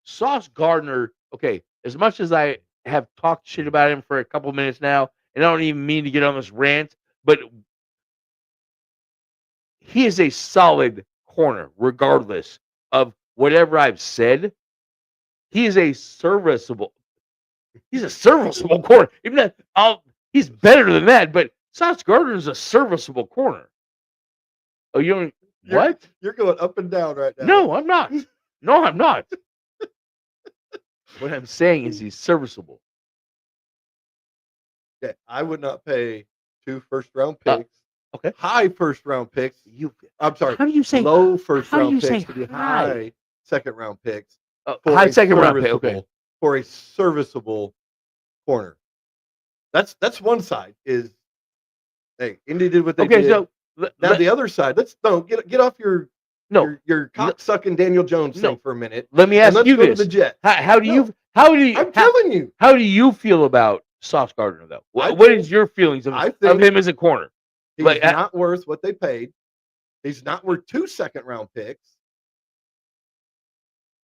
Speaker 2: Sauce Gardner okay, as much as I have talked shit about him for a couple minutes now, and I don't even mean to get on this rant, but he is a solid corner, regardless of whatever I've said. He is a serviceable. He's a serviceable corner. Even that, he's better than that, but Sauce Gardner is a serviceable corner. Oh, you don't. What?
Speaker 1: You're going up and down right now.
Speaker 2: No, I'm not. No, I'm not. What I'm saying is he's serviceable.
Speaker 1: Yeah, I would not pay 2 first-round picks.
Speaker 2: Okay.
Speaker 1: High first-round picks. I'm sorry.
Speaker 2: How do you say
Speaker 1: low first-round
Speaker 2: say
Speaker 1: picks to be high second-round picks?
Speaker 2: High second-round pick. Okay.
Speaker 1: For a serviceable corner. That's one side. Is hey, Indy did what they did.
Speaker 2: So
Speaker 1: now the other side. Let's get off your cock sucking Daniel Jones thing for a minute.
Speaker 2: Let me ask you this:
Speaker 1: the Jets.
Speaker 2: How do you?
Speaker 1: I'm telling you.
Speaker 2: How do you feel about Sauce Gardner though? What is your feelings of him as a corner?
Speaker 1: He's not worth what they paid. He's not worth 2 second-round picks.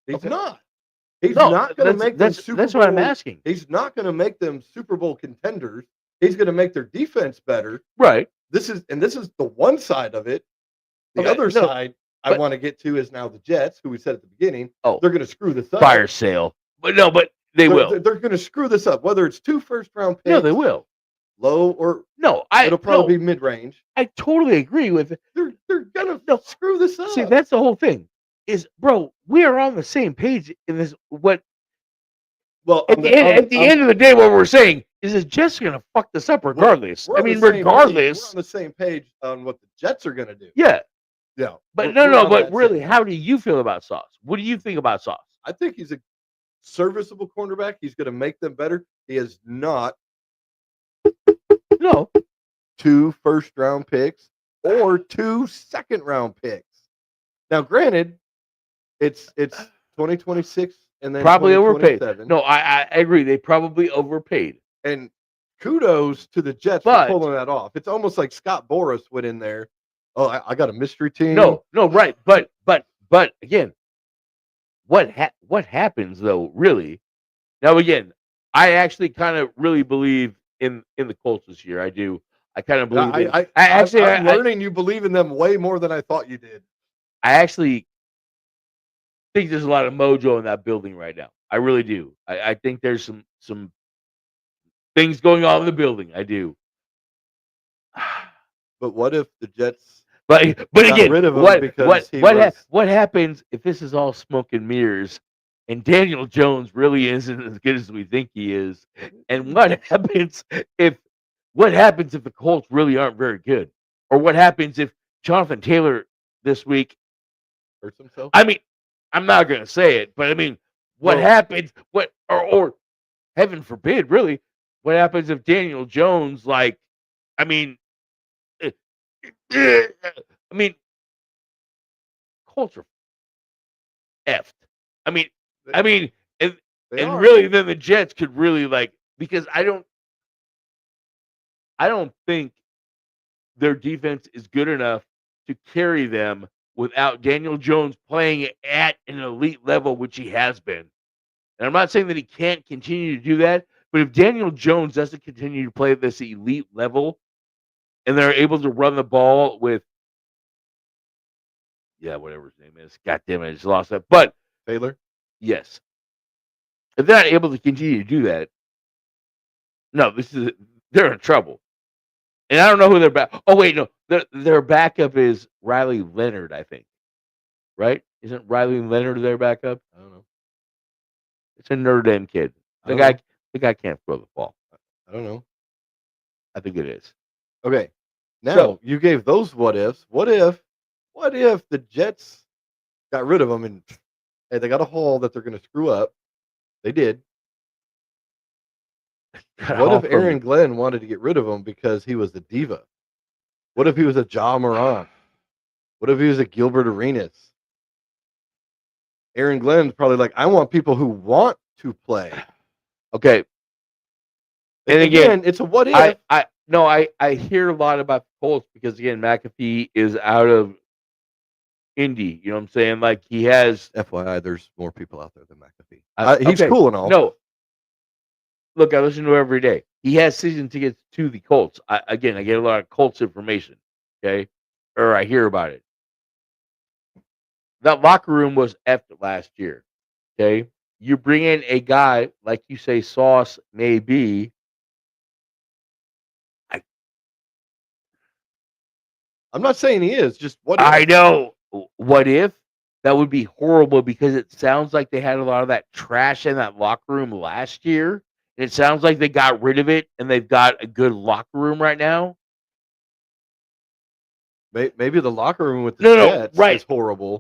Speaker 1: He's not. He's not going to make them Super Bowl.
Speaker 2: That's what I'm asking.
Speaker 1: He's not going to make them Super Bowl contenders. He's going to make their defense better.
Speaker 2: Right.
Speaker 1: This is the one side of it. The other side I want to get to is now the Jets, who we said at the beginning.
Speaker 2: Oh,
Speaker 1: they're going to screw this up.
Speaker 2: Fire sale. But they will.
Speaker 1: They're going to screw this up. Whether it's 2 first-round picks.
Speaker 2: No, they will.
Speaker 1: Low or it'll probably be mid-range.
Speaker 2: I totally agree with it.
Speaker 1: They're going to screw this up.
Speaker 2: See, that's the whole thing. We are on the same page in this. At the end of the day, what we're saying is that Jets are going to fuck this up regardless. Regardless.
Speaker 1: We're on the same page on what the Jets are going to do.
Speaker 2: Yeah.
Speaker 1: Yeah.
Speaker 2: But but really, how do you feel about Sauce? What do you think about Sauce?
Speaker 1: I think he's a serviceable cornerback. He's going to make them better. He is not 2 first-round picks or 2 second-round picks. Now, granted, it's 2026 and then
Speaker 2: probably overpaid. No, I agree. They probably overpaid.
Speaker 1: And kudos to the Jets for pulling that off. It's almost like Scott Boras went in there. Oh, I got a mystery team.
Speaker 2: No, right. But again, what happens though? Really? Now again, I actually kind of really believe in the Colts this year. I do. I kind of believe.
Speaker 1: I'm learning you believe in them way more than I thought you did.
Speaker 2: I actually think there's a lot of mojo in that building right now. I really do. I think there's some things going on in the building. I do.
Speaker 1: But what if the Jets?
Speaker 2: But again,
Speaker 1: rid of him
Speaker 2: what happens if this is all smoke and mirrors, and Daniel Jones really isn't as good as we think he is? And what happens if the Colts really aren't very good? Or what happens if Jonathan Taylor this week
Speaker 1: hurts himself?
Speaker 2: I mean, I'm not going to say it, but I mean, what happens? Or heaven forbid, really, what happens if Daniel Jones, Colts are effed. And really, then the Jets could really because I don't think their defense is good enough to carry them without Daniel Jones playing at an elite level, which he has been. And I'm not saying that he can't continue to do that, but if Daniel Jones doesn't continue to play at this elite level, and they're able to run the ball with, whatever his name is. God damn it, I just lost that. But
Speaker 1: Taylor?
Speaker 2: Yes. If they're not able to continue to do that, they're in trouble. And I don't know who their back. Oh wait, no, their backup is Riley Leonard, I think. Right? Isn't Riley Leonard their backup?
Speaker 1: I don't know.
Speaker 2: It's a Notre Dame kid. The guy can't throw the ball.
Speaker 1: I don't know.
Speaker 2: I think it is.
Speaker 1: Okay. Now you gave those what ifs. What if the Jets got rid of them and they got a haul that they're going to screw up? They did. What if Aaron Glenn wanted to get rid of him because he was the diva? What if he was a Ja Morant? What if he was a Gilbert Arenas? Aaron Glenn's probably like, I want people who want to play.
Speaker 2: Okay. And again,
Speaker 1: it's a what if.
Speaker 2: I hear a lot about the Colts because again, McAfee is out of Indy. You know what I'm saying? Like he has.
Speaker 1: FYI, there's more people out there than McAfee. He's
Speaker 2: Okay.
Speaker 1: cool and all.
Speaker 2: No, look, I listen to him every day. He has season tickets to the Colts. I get a lot of Colts information. Okay, or I hear about it. That locker room was effed last year. Okay, you bring in a guy like you say, Sauce maybe.
Speaker 1: I'm not saying he is. Just what if?
Speaker 2: I know. What if? That would be horrible because it sounds like they had a lot of that trash in that locker room last year. And it sounds like they got rid of it and they've got a good locker room right now.
Speaker 1: Maybe the locker room with the Jets is horrible.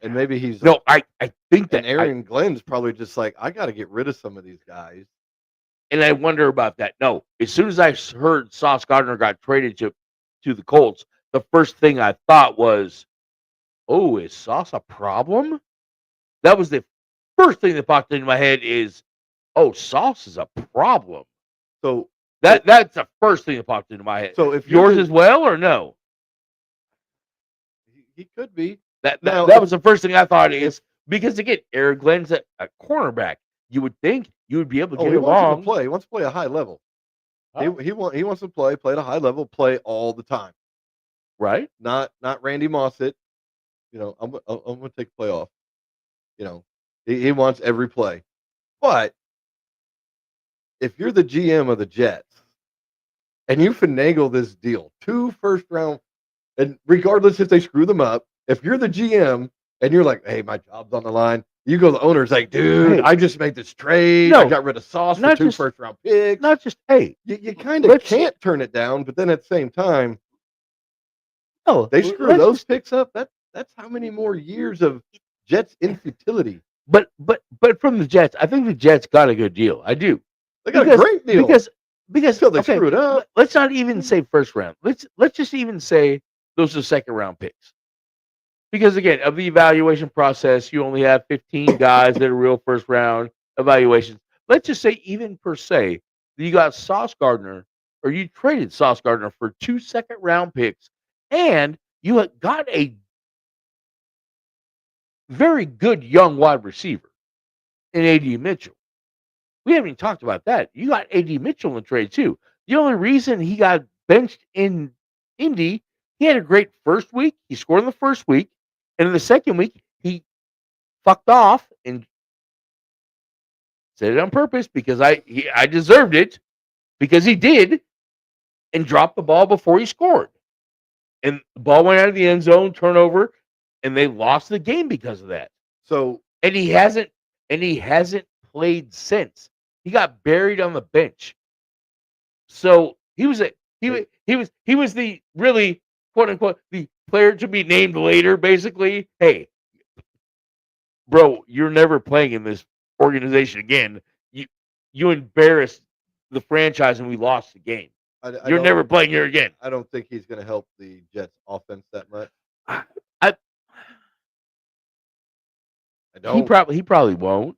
Speaker 1: And maybe he's
Speaker 2: I think that
Speaker 1: and Aaron Glenn's probably just like, I got to get rid of some of these guys.
Speaker 2: And I wonder about that. No, as soon as I heard Sauce Gardner got traded to the Colts, the first thing I thought was, oh, is Sauce a problem? That was the first thing that popped into my head is, oh, Sauce is a problem.
Speaker 1: So
Speaker 2: that's the first thing that popped into my head.
Speaker 1: So if
Speaker 2: yours as well or no?
Speaker 1: He could be.
Speaker 2: That was the first thing I thought is because again, Aaron Glenn's a cornerback. You would think you would be able to get along.
Speaker 1: He wants to play a high level. Oh. He wants to play at a high level, play all the time.
Speaker 2: Right?
Speaker 1: Not Randy Moss it. You know, I'm gonna take a play off. You know, he wants every play. But if you're the GM of the Jets and you finagle this deal, 2 first round, and regardless if they screw them up, if you're the GM and you're like, hey, my job's on the line, you go to the owner's like, dude, I just made this trade. I got rid of Sauce for 2 first round picks.
Speaker 2: Not just, hey.
Speaker 1: You kind of can't turn it down, but then at the same time, they screw those picks up. That's how many more years of Jets infutility.
Speaker 2: But from the Jets, I think the Jets got a good deal. I do.
Speaker 1: They got a great deal.
Speaker 2: Because
Speaker 1: until they screwed up.
Speaker 2: Let's not even say first round. Let's just even say those are second round picks. Because again, of the evaluation process, you only have 15 guys that are real first round evaluations. Let's just say even per se, you got Sauce Gardner, or you traded Sauce Gardner for 2 second round picks, and you got a very good young wide receiver in A.D. Mitchell. We haven't even talked about that. You got A.D. Mitchell in the trade too. The only reason he got benched in Indy, he had a great first week. He scored in the first week. And in the second week, he fucked off and said it on purpose because I deserved it because he did and dropped the ball before he scored. And the ball went out of the end zone, turnover, and they lost the game because of that.
Speaker 1: So
Speaker 2: and he hasn't played since. He got buried on the bench. So he was the really quote unquote the player to be named later, basically. Hey, bro, you're never playing in this organization again. You embarrassed the franchise and we lost the game. You're never playing here again.
Speaker 1: I don't think he's going to help the Jets offense that much.
Speaker 2: I don't. He probably won't.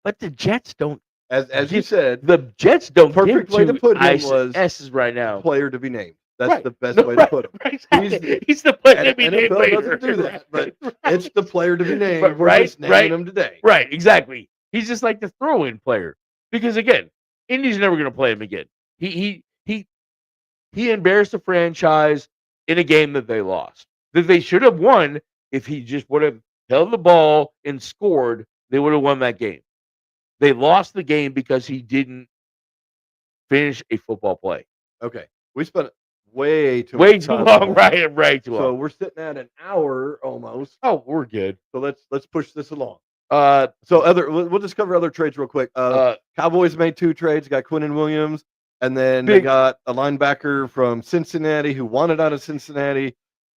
Speaker 2: But the Jets don't.
Speaker 1: As you said,
Speaker 2: the Jets don't.
Speaker 1: Perfect way to put him was
Speaker 2: S's right now.
Speaker 1: Player to be named. That's the best way to put him.
Speaker 2: Right, exactly. He's the player to be named.
Speaker 1: NFL doesn't do that, but it's the player to be named. We're just naming him today.
Speaker 2: Right, exactly. He's just like the throw-in player because again, Indy's never going to play him again. He embarrassed the franchise in a game that they lost. That they should have won if he just would have held the ball and scored. They would have won that game. They lost the game because he didn't finish a football play.
Speaker 1: Okay, we spent way too
Speaker 2: long, right? Too long.
Speaker 1: So we're sitting at an hour almost.
Speaker 2: Oh, we're good.
Speaker 1: So let's push this along. We'll just cover other trades real quick. Cowboys made 2 trades. Got Quinnen Williams, and then they got a linebacker from Cincinnati who wanted out of Cincinnati.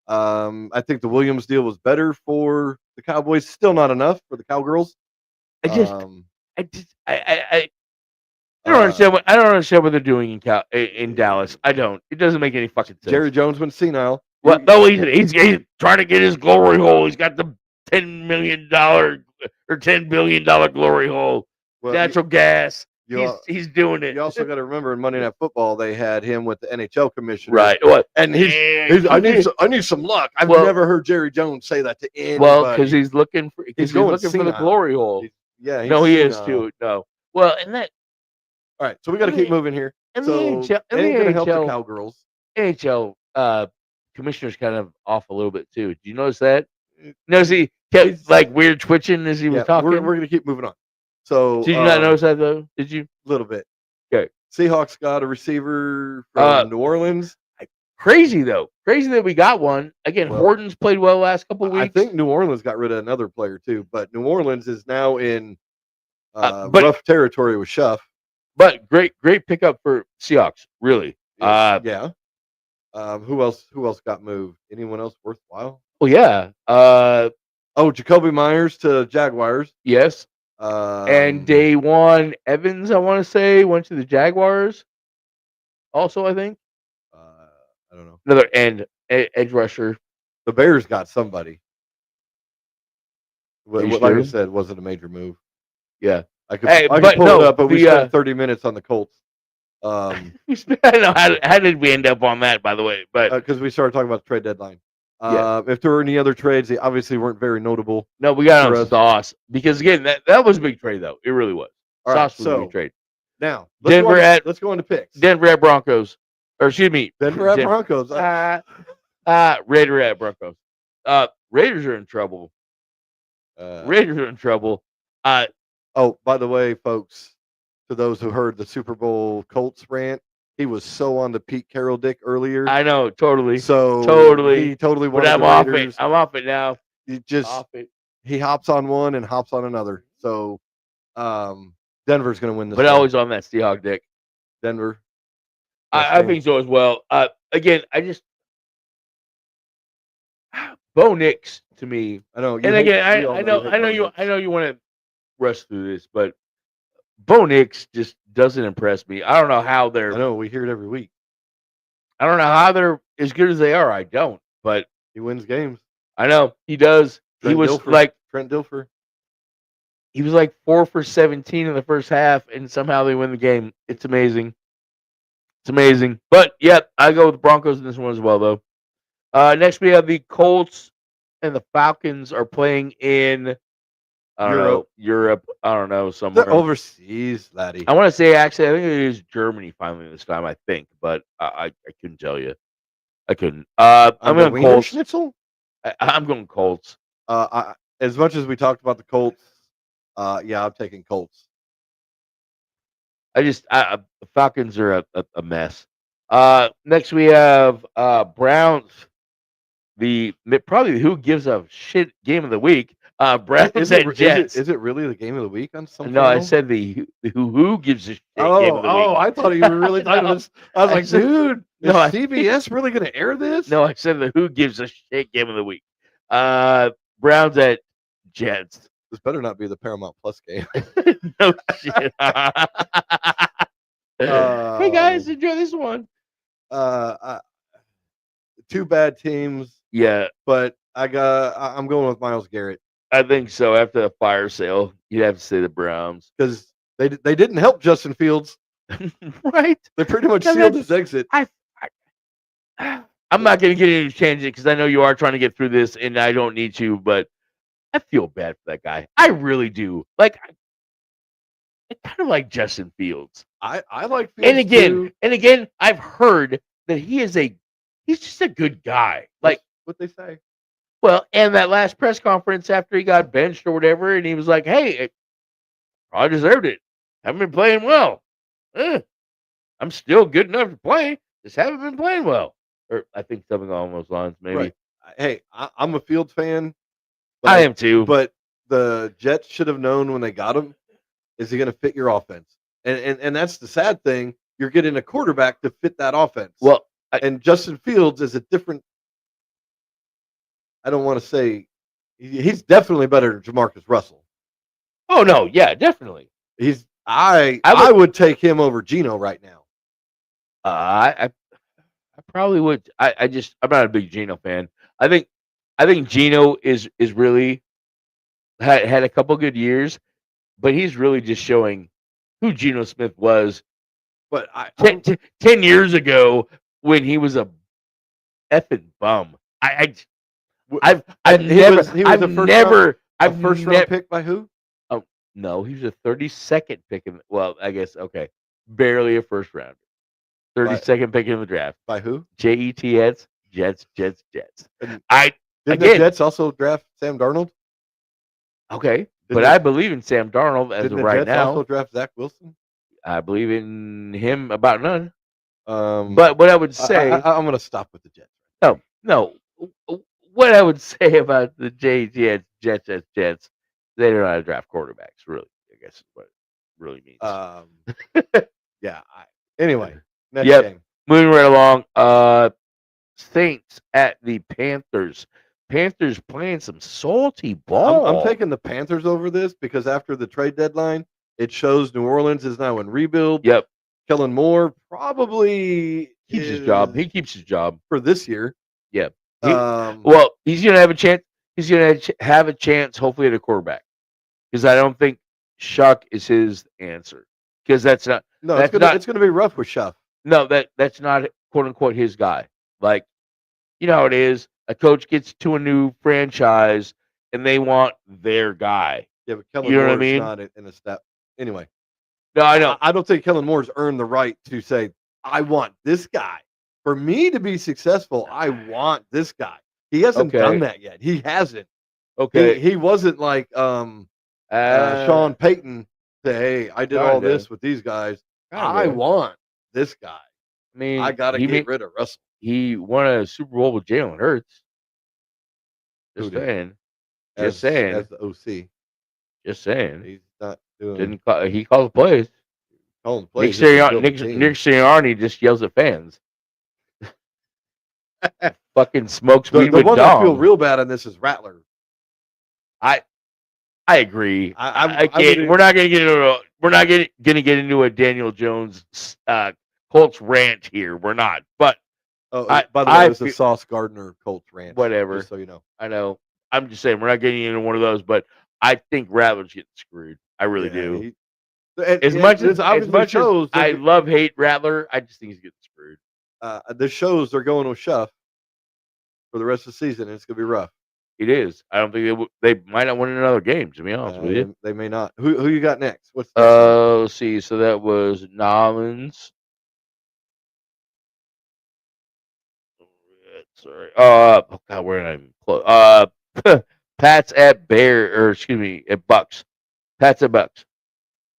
Speaker 1: I think the Williams deal was better for the Cowboys. Still not enough for the Cowgirls.
Speaker 2: I don't understand what they're doing in Dallas. I don't. It doesn't make any fucking sense.
Speaker 1: Jerry Jones went senile.
Speaker 2: Well, no, he's trying to get his glory hole. He's got the $10 million or $10 billion glory hole. Well, natural gas. he's doing it.
Speaker 1: You also got to remember in Monday Night Football they had him with the NHL commissioner,
Speaker 2: right? What?
Speaker 1: And I need some luck. I've never heard Jerry Jones say that to anybody.
Speaker 2: Well, because he's looking for the glory hole.
Speaker 1: He is
Speaker 2: too. No. Well, and that.
Speaker 1: All right, so we got to keep moving here.
Speaker 2: And
Speaker 1: so
Speaker 2: the NHL,
Speaker 1: ain't gonna help the Cowgirls.
Speaker 2: NHL commissioner's kind of off a little bit too. Do you notice that? No, he kept like weird twitching as he was talking.
Speaker 1: We're gonna keep moving on. So
Speaker 2: did you not notice that though? Did you?
Speaker 1: A little bit.
Speaker 2: Okay.
Speaker 1: Seahawks got a receiver from New Orleans.
Speaker 2: Crazy though. Crazy that we got one. Again, Horton's played well last couple of weeks.
Speaker 1: I think New Orleans got rid of another player too, but New Orleans is now in rough territory with Schuff.
Speaker 2: But great pickup for Seahawks, really.
Speaker 1: Yeah. Who else got moved? Anyone else worthwhile?
Speaker 2: Well, yeah.
Speaker 1: Jacoby Myers to Jaguars.
Speaker 2: Yes. And Dawan Evans, I want to say, went to the Jaguars. Also, I think.
Speaker 1: I don't know.
Speaker 2: Another edge rusher.
Speaker 1: The Bears got somebody. Like I said, wasn't a major move.
Speaker 2: Yeah.
Speaker 1: I could pull it up, but we spent 30 minutes on the Colts.
Speaker 2: I don't know how did we end up on that, by the way, but
Speaker 1: because we started talking about the trade deadline. If there were any other trades, they obviously weren't very notable.
Speaker 2: No, we got on Sauce because again, that was a big trade though. It really was.
Speaker 1: All
Speaker 2: Sauce
Speaker 1: was
Speaker 2: a big trade.
Speaker 1: Now
Speaker 2: let's
Speaker 1: go into picks.
Speaker 2: Denver at Broncos, or excuse me,
Speaker 1: Denver at Broncos.
Speaker 2: Raider at Broncos. Raiders are in trouble. Raiders are in trouble.
Speaker 1: Oh, by the way, folks, to those who heard the Super Bowl Colts rant, he was so on the Pete Carroll dick earlier.
Speaker 2: I know, totally.
Speaker 1: So he totally wanted
Speaker 2: I'm off it. I'm off it now.
Speaker 1: He hops on one and hops on another. So Denver's going to win this.
Speaker 2: But always on that Seahawk dick.
Speaker 1: Denver.
Speaker 2: I think so as well. Again, Bo Nix to me.
Speaker 1: I know.
Speaker 2: And again, I know you want to rush through this, but Bo Nix just doesn't impress me. I don't know how they're.
Speaker 1: I know we hear it every week.
Speaker 2: I don't know how they're as good as they are. I don't, but
Speaker 1: he wins games.
Speaker 2: I know he does. Trent
Speaker 1: Dilfer.
Speaker 2: He was like 4 for 17 in the first half, and somehow they win the game. It's amazing. It's amazing. But yeah, I go with the Broncos in this one as well, though. Next we have the Colts and the Falcons are playing in. Europe. I don't know, somewhere.
Speaker 1: They're overseas, laddie.
Speaker 2: I want to say, actually, I think it is Germany finally this time, I think, but I couldn't tell you. I couldn't. I'm going Colts.
Speaker 1: Schnitzel?
Speaker 2: I'm going Colts.
Speaker 1: As much as we talked about the Colts, I'm taking Colts.
Speaker 2: The Falcons are a mess. Next we have Browns. Probably who gives a shit game of the week. Browns and Jets.
Speaker 1: Is it really the game of the week on some?
Speaker 2: No, I said the who gives a shit game of the week.
Speaker 1: Oh, I thought you were really talking about this. I was like, dude, is CBS really going to air this?
Speaker 2: No, I said the who gives a shit game of the week. Browns at Jets.
Speaker 1: This better not be the Paramount Plus game.
Speaker 2: No shit. Hey guys, enjoy this one.
Speaker 1: Two bad teams.
Speaker 2: Yeah,
Speaker 1: but I'm going with Myles Garrett.
Speaker 2: I think so. After the fire sale, you'd have to say the Browns
Speaker 1: because they didn't help Justin Fields.
Speaker 2: Right?
Speaker 1: They pretty much sealed his exit.
Speaker 2: I'm not going to get into change it because I know you are trying to get through this, and I don't need to. But I feel bad for that guy. I really do. Like, I kind of like Justin Fields.
Speaker 1: I like Fields
Speaker 2: and again, I've heard that he's just a good guy. Like
Speaker 1: what they say.
Speaker 2: Well, and that last press conference after he got benched or whatever, and he was like, "Hey, I deserved it. Haven't been playing well. I'm still good enough to play. Just haven't been playing well." Or I think something along those lines, maybe.
Speaker 1: Right. Hey, I'm a Fields fan.
Speaker 2: I am too.
Speaker 1: But the Jets should have known when they got him. Is he going to fit your offense? And that's the sad thing. You're getting a quarterback to fit that offense.
Speaker 2: Well,
Speaker 1: and Justin Fields is a different. I don't want to say he's definitely better than Jamarcus Russell.
Speaker 2: Oh no, yeah, definitely.
Speaker 1: I would take him over Geno right now.
Speaker 2: I probably would. I'm not a big Geno fan. I think Geno is really had a couple good years, but he's really just showing who Geno Smith was
Speaker 1: But
Speaker 2: 10 years ago when he was a effing bum. I've never
Speaker 1: a first round pick by who?
Speaker 2: Oh no, he was a 32nd pick in. Well, I guess okay, barely a first rounder. 32nd pick in the draft
Speaker 1: by who?
Speaker 2: Jets. Jets.
Speaker 1: Did the Jets also draft Sam Darnold?
Speaker 2: Okay, but I believe in Sam Darnold as of right
Speaker 1: Jets
Speaker 2: now.
Speaker 1: Also draft Zach Wilson.
Speaker 2: I believe in him about none. But what I would say,
Speaker 1: I'm going to stop with the Jets.
Speaker 2: No. What I would say about the Jets, they don't know how to draft quarterbacks. Really, I guess is what it really means.
Speaker 1: Yeah. Anyway, next game.
Speaker 2: Moving right along. Saints at the Panthers. Panthers playing some salty ball.
Speaker 1: I'm taking the Panthers over this because after the trade deadline, it shows New Orleans is now in rebuild.
Speaker 2: Yep.
Speaker 1: Kellen Moore probably
Speaker 2: keeps his job. He keeps his job
Speaker 1: for this year.
Speaker 2: Yep. Well, he's going to have a chance. He's going to have a chance, hopefully, at a quarterback. Because I don't think Shuck is his answer. Because that's not.
Speaker 1: No, it's going to be rough with Shuck.
Speaker 2: No, that's not quote unquote his guy. Like, you know how it is. A coach gets to a new franchise and they want their guy.
Speaker 1: Yeah, but Kellen Moore's not in a step. Anyway.
Speaker 2: No, I know.
Speaker 1: I don't think Kellen Moore's earned the right to say, I want this guy. For me to be successful, I want this guy. He hasn't done that yet. He hasn't.
Speaker 2: Okay.
Speaker 1: He wasn't like Sean Payton say, hey, I did all this with these guys. I want this guy.
Speaker 2: I mean,
Speaker 1: I got to get rid of Russell.
Speaker 2: He won a Super Bowl with Jalen Hurts. Just saying. As the
Speaker 1: OC.
Speaker 2: Just saying.
Speaker 1: He's not doing.
Speaker 2: He calls the plays.
Speaker 1: Calling plays.
Speaker 2: Nick Sirianni just yells at fans. Fucking smokes weed with
Speaker 1: one
Speaker 2: Dom.
Speaker 1: that feel real bad on this is Rattler.
Speaker 2: I agree. We're not gonna get into a Daniel Jones Colts rant here. We're not. But
Speaker 1: by the way, it was a Sauce Gardner Colts rant.
Speaker 2: Whatever.
Speaker 1: Just so you know.
Speaker 2: I know. I'm just saying we're not getting into one of those. But I think Rattler's getting screwed. I really do. As much as I hate Rattler, I just think he's getting screwed.
Speaker 1: The shows are going with Shuff for the rest of the season, and it's going to be rough.
Speaker 2: It is. I don't think they might not win another game, to be honest with you.
Speaker 1: They may not. Who you got next?
Speaker 2: Let's see. So that was Nolans. Sorry. Oh God, where did I close? Pats at at Bucks. Pats at Bucks.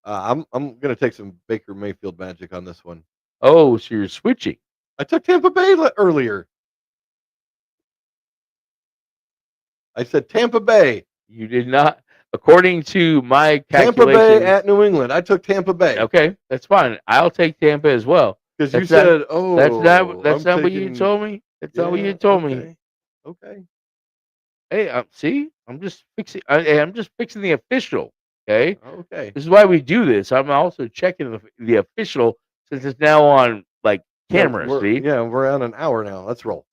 Speaker 1: I'm going to take some Baker Mayfield magic on this one.
Speaker 2: Oh, so you're switching.
Speaker 1: I took Tampa Bay earlier. I said Tampa Bay.
Speaker 2: You did not. According to my calculations.
Speaker 1: Tampa Bay at New England. I took Tampa Bay.
Speaker 2: Okay, that's fine. I'll take Tampa as well.
Speaker 1: Because you said,
Speaker 2: that's not what you told me. That's not what you told me.
Speaker 1: Okay.
Speaker 2: Hey, see, I'm just fixing. I'm just fixing the official. Okay.
Speaker 1: Okay.
Speaker 2: This is why we do this. I'm also checking the official since it's now on camera. See?
Speaker 1: Yeah, we're on an hour now. Let's roll.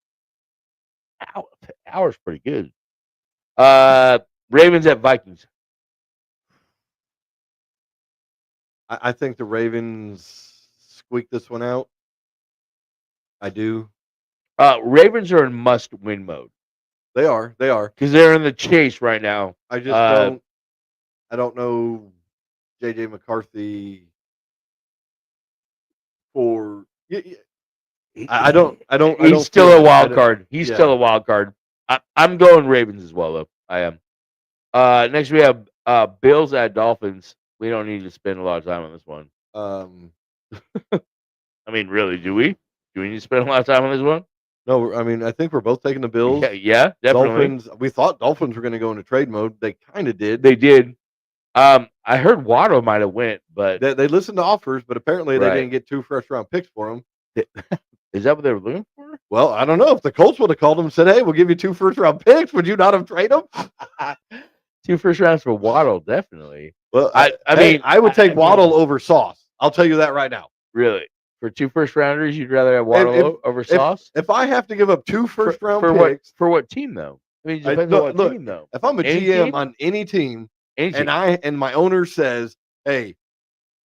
Speaker 2: Hour's pretty good. Ravens at Vikings.
Speaker 1: I think the Ravens squeak this one out. I do.
Speaker 2: Ravens are in must-win mode.
Speaker 1: They are.
Speaker 2: Because they're in the chase right now.
Speaker 1: I just I don't know J.J. McCarthy for. I don't.
Speaker 2: He's still a wild card. He's still a wild card. I'm going Ravens as well, though. I am. Next we have Bills at Dolphins. We don't need to spend a lot of time on this one. I mean, really, do we? Do we need to spend a lot of time on this one?
Speaker 1: No, I mean, I think we're both taking the Bills.
Speaker 2: Yeah, definitely.
Speaker 1: Dolphins. We thought Dolphins were going to go into trade mode. They kind of did.
Speaker 2: They did. I heard Waddle might have went, but
Speaker 1: they listened to offers, but apparently they didn't get 2 first-round picks for him.
Speaker 2: Is that what they were looking for?
Speaker 1: Well, I don't know. If the Colts would have called them and said, "Hey, we'll give you 2 first-round picks," would you not have traded them?
Speaker 2: 2 first rounds for Waddle, definitely.
Speaker 1: Well, I mean, I would take Waddle over Sauce. I'll tell you that right now.
Speaker 2: Really? For 2 first rounders, you'd rather have Waddle over Sauce?
Speaker 1: If I have to give up 2 first-round picks,
Speaker 2: for what team though? I mean, it depends on what team though.
Speaker 1: If I'm a GM on any team, and my owner says, "Hey,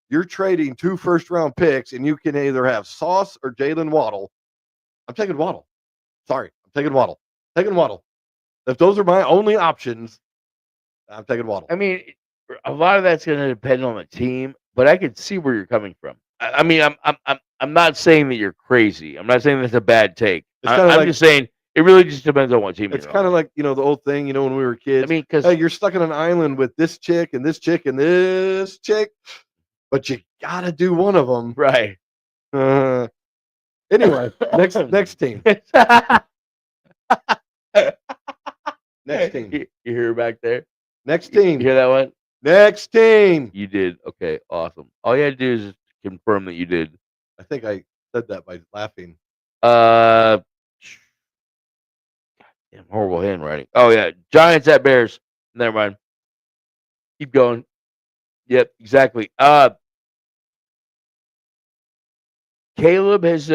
Speaker 1: you're trading 2 first-round picks, and you can either have Sauce or Jalen Waddle. I'm taking Waddle. Sorry, I'm taking Waddle. Taking Waddle. If those are my only options, I'm taking Waddle.
Speaker 2: I mean, a lot of that's going to depend on the team, but I can see where you're coming from. I mean, I'm not saying that you're crazy. I'm not saying that's a bad take. I'm just saying it really just depends on what team.
Speaker 1: It's kind of like the old thing, when we were kids.
Speaker 2: I mean, because
Speaker 1: hey, you're stuck on an island with this chick and this chick and this chick, but you gotta do one of them,
Speaker 2: right?
Speaker 1: Anyway, next team. Next team.
Speaker 2: You hear back there?
Speaker 1: Next team.
Speaker 2: You hear that one?
Speaker 1: Next team.
Speaker 2: You did. Okay, awesome. All you had to do is just confirm that you did.
Speaker 1: I think I said that by laughing.
Speaker 2: Damn, horrible handwriting. Oh yeah, Giants at Bears. Never mind. Keep going. Yep, exactly. Caleb has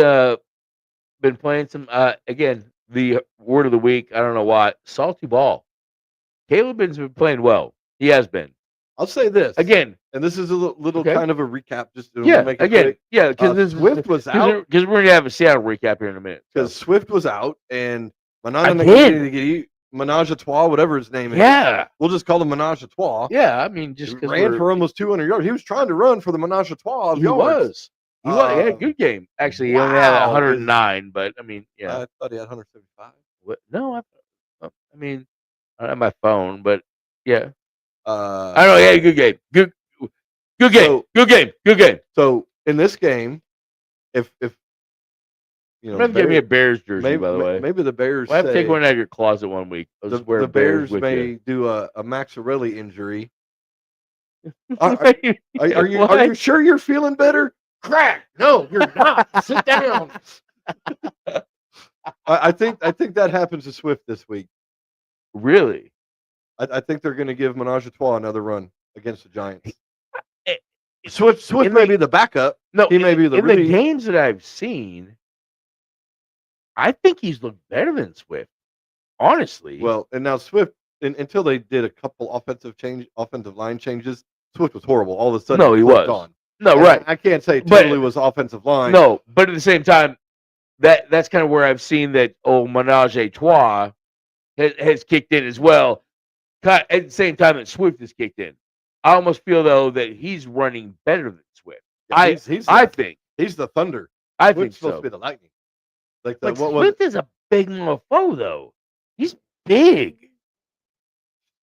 Speaker 2: been playing some. Again, the word of the week. I don't know why. Salty ball. Caleb has been playing well. He has been.
Speaker 1: I'll say this
Speaker 2: again,
Speaker 1: and this is a little kind of a recap. Just to make it
Speaker 2: again,
Speaker 1: quick.
Speaker 2: because
Speaker 1: Swift was out.
Speaker 2: Because we're gonna have a Seattle recap here in a minute.
Speaker 1: Because Swift was out, and Menage a Trois, whatever his name is.
Speaker 2: Yeah,
Speaker 1: we'll just call him Menage a Trois.
Speaker 2: Yeah, I mean, just
Speaker 1: he ran for almost 200 yards. He was trying to run for the Menage a Trois.
Speaker 2: He was. He had a good game. Actually, he only had 109, but I mean,
Speaker 1: I thought he had 175.
Speaker 2: What? No, I mean, I don't have my phone, but yeah. I don't know. He had a good game. Good game. Good game.
Speaker 1: So in this game, if
Speaker 2: I'm give me a Bears jersey, by the way.
Speaker 1: Maybe the Bears.
Speaker 2: We'll have to take one out of your closet one week.
Speaker 1: The Bears may do a Maxarelli injury. Are you sure you're feeling better?
Speaker 2: Crack. No, you're not. Sit down.
Speaker 1: I think that happens to Swift this week.
Speaker 2: Really?
Speaker 1: I think they're going to give Menage a Trois another run against the Giants. Swift may be the backup.
Speaker 2: No,
Speaker 1: he may be the
Speaker 2: the games that I've seen. I think he's looked better than Swift, honestly.
Speaker 1: Well, and now Swift, until they did a couple offensive line changes, Swift was horrible. All of a sudden,
Speaker 2: he was
Speaker 1: gone.
Speaker 2: No, right.
Speaker 1: I can't say totally was offensive line.
Speaker 2: No, but at the same time, that's kind of where I've seen that Menage a Trois has kicked in as well. At the same time that Swift has kicked in. I almost feel though that he's running better than Swift.
Speaker 1: Yeah,
Speaker 2: I think
Speaker 1: he's the Thunder.
Speaker 2: I
Speaker 1: Swift's
Speaker 2: think
Speaker 1: supposed to be the Lightning.
Speaker 2: Swift is a big mofo though. He's big.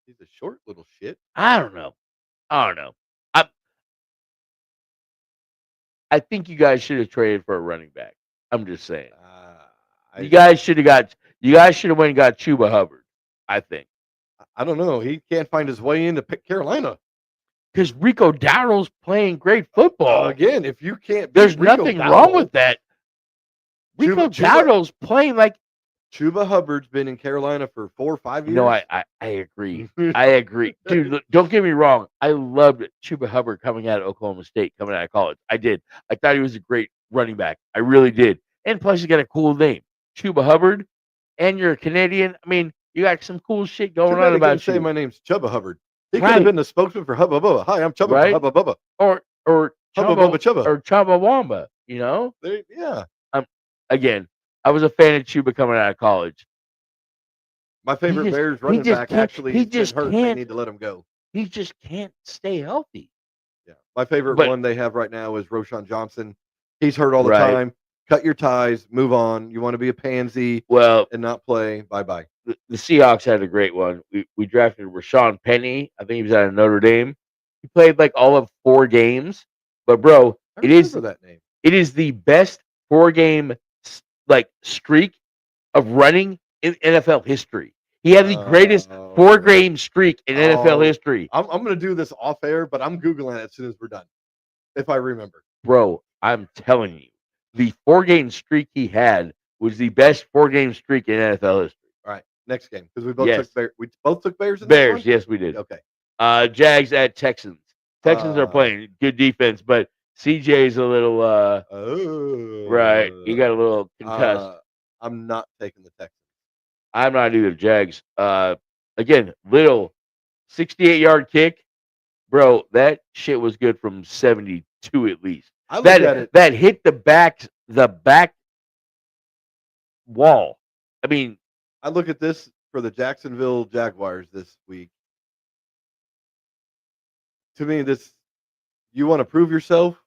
Speaker 1: He's a short little shit.
Speaker 2: I don't know. I think you guys should have traded for a running back. I'm just saying. You guys should have went and got Chuba Hubbard. I think.
Speaker 1: I don't know. He can't find his way into Carolina.
Speaker 2: Because Rico Dowdle's playing great football.
Speaker 1: Again, if you can't,
Speaker 2: there's nothing wrong with that. Rico Dowdle's playing like
Speaker 1: Chuba Hubbard's been in Carolina for 4 or 5 years.
Speaker 2: No, I agree. I agree, dude. Look, don't get me wrong. I loved Chuba Hubbard coming out of Oklahoma State, coming out of college. I did. I thought he was a great running back. I really did. And plus, he got a cool name, Chuba Hubbard. And you're a Canadian. I mean, you got some cool shit going on about you.
Speaker 1: Say my name's Chubba Hubbard. He could have been the spokesman for Hubba Bubba. Hi, I'm Chubba Hubba Bubba.
Speaker 2: Or
Speaker 1: Hubba Bubba Chubba.
Speaker 2: Or Chubba Wamba,
Speaker 1: Yeah.
Speaker 2: Again, I was a fan of Chuba coming out of college.
Speaker 1: My favorite Bears running back actually is hurt. They need to let him go.
Speaker 2: He just can't stay healthy.
Speaker 1: Yeah. My favorite one they have right now is Roschon Johnson. He's hurt all the time. Cut your ties, move on. You want to be a pansy and not play. Bye-bye.
Speaker 2: The Seahawks had a great one. We drafted Rashawn Penny. I think he was out of Notre Dame. He played like all of 4 games. But bro, it is the best 4-game streak of running in NFL history. He had the greatest 4-game streak in NFL history.
Speaker 1: I'm going to do this off air, but I'm Googling it as soon as we're done. If I remember.
Speaker 2: Bro, I'm telling you, the 4-game streak he had was the best 4-game streak in NFL history.
Speaker 1: All right, next game because we both took Bears.
Speaker 2: Bears, yes, we did.
Speaker 1: Okay.
Speaker 2: Jags at Texans. Texans are playing good defense, but CJ's a little right. He got a little concussed.
Speaker 1: I'm not taking the Texans.
Speaker 2: I'm not either. Jags. Again, little 68-yard kick, bro. That shit was good from 72 2 at least.
Speaker 1: I look at it.
Speaker 2: That hit the back wall. I mean,
Speaker 1: I look at this for the Jacksonville Jaguars this week. To me, you want to prove yourself,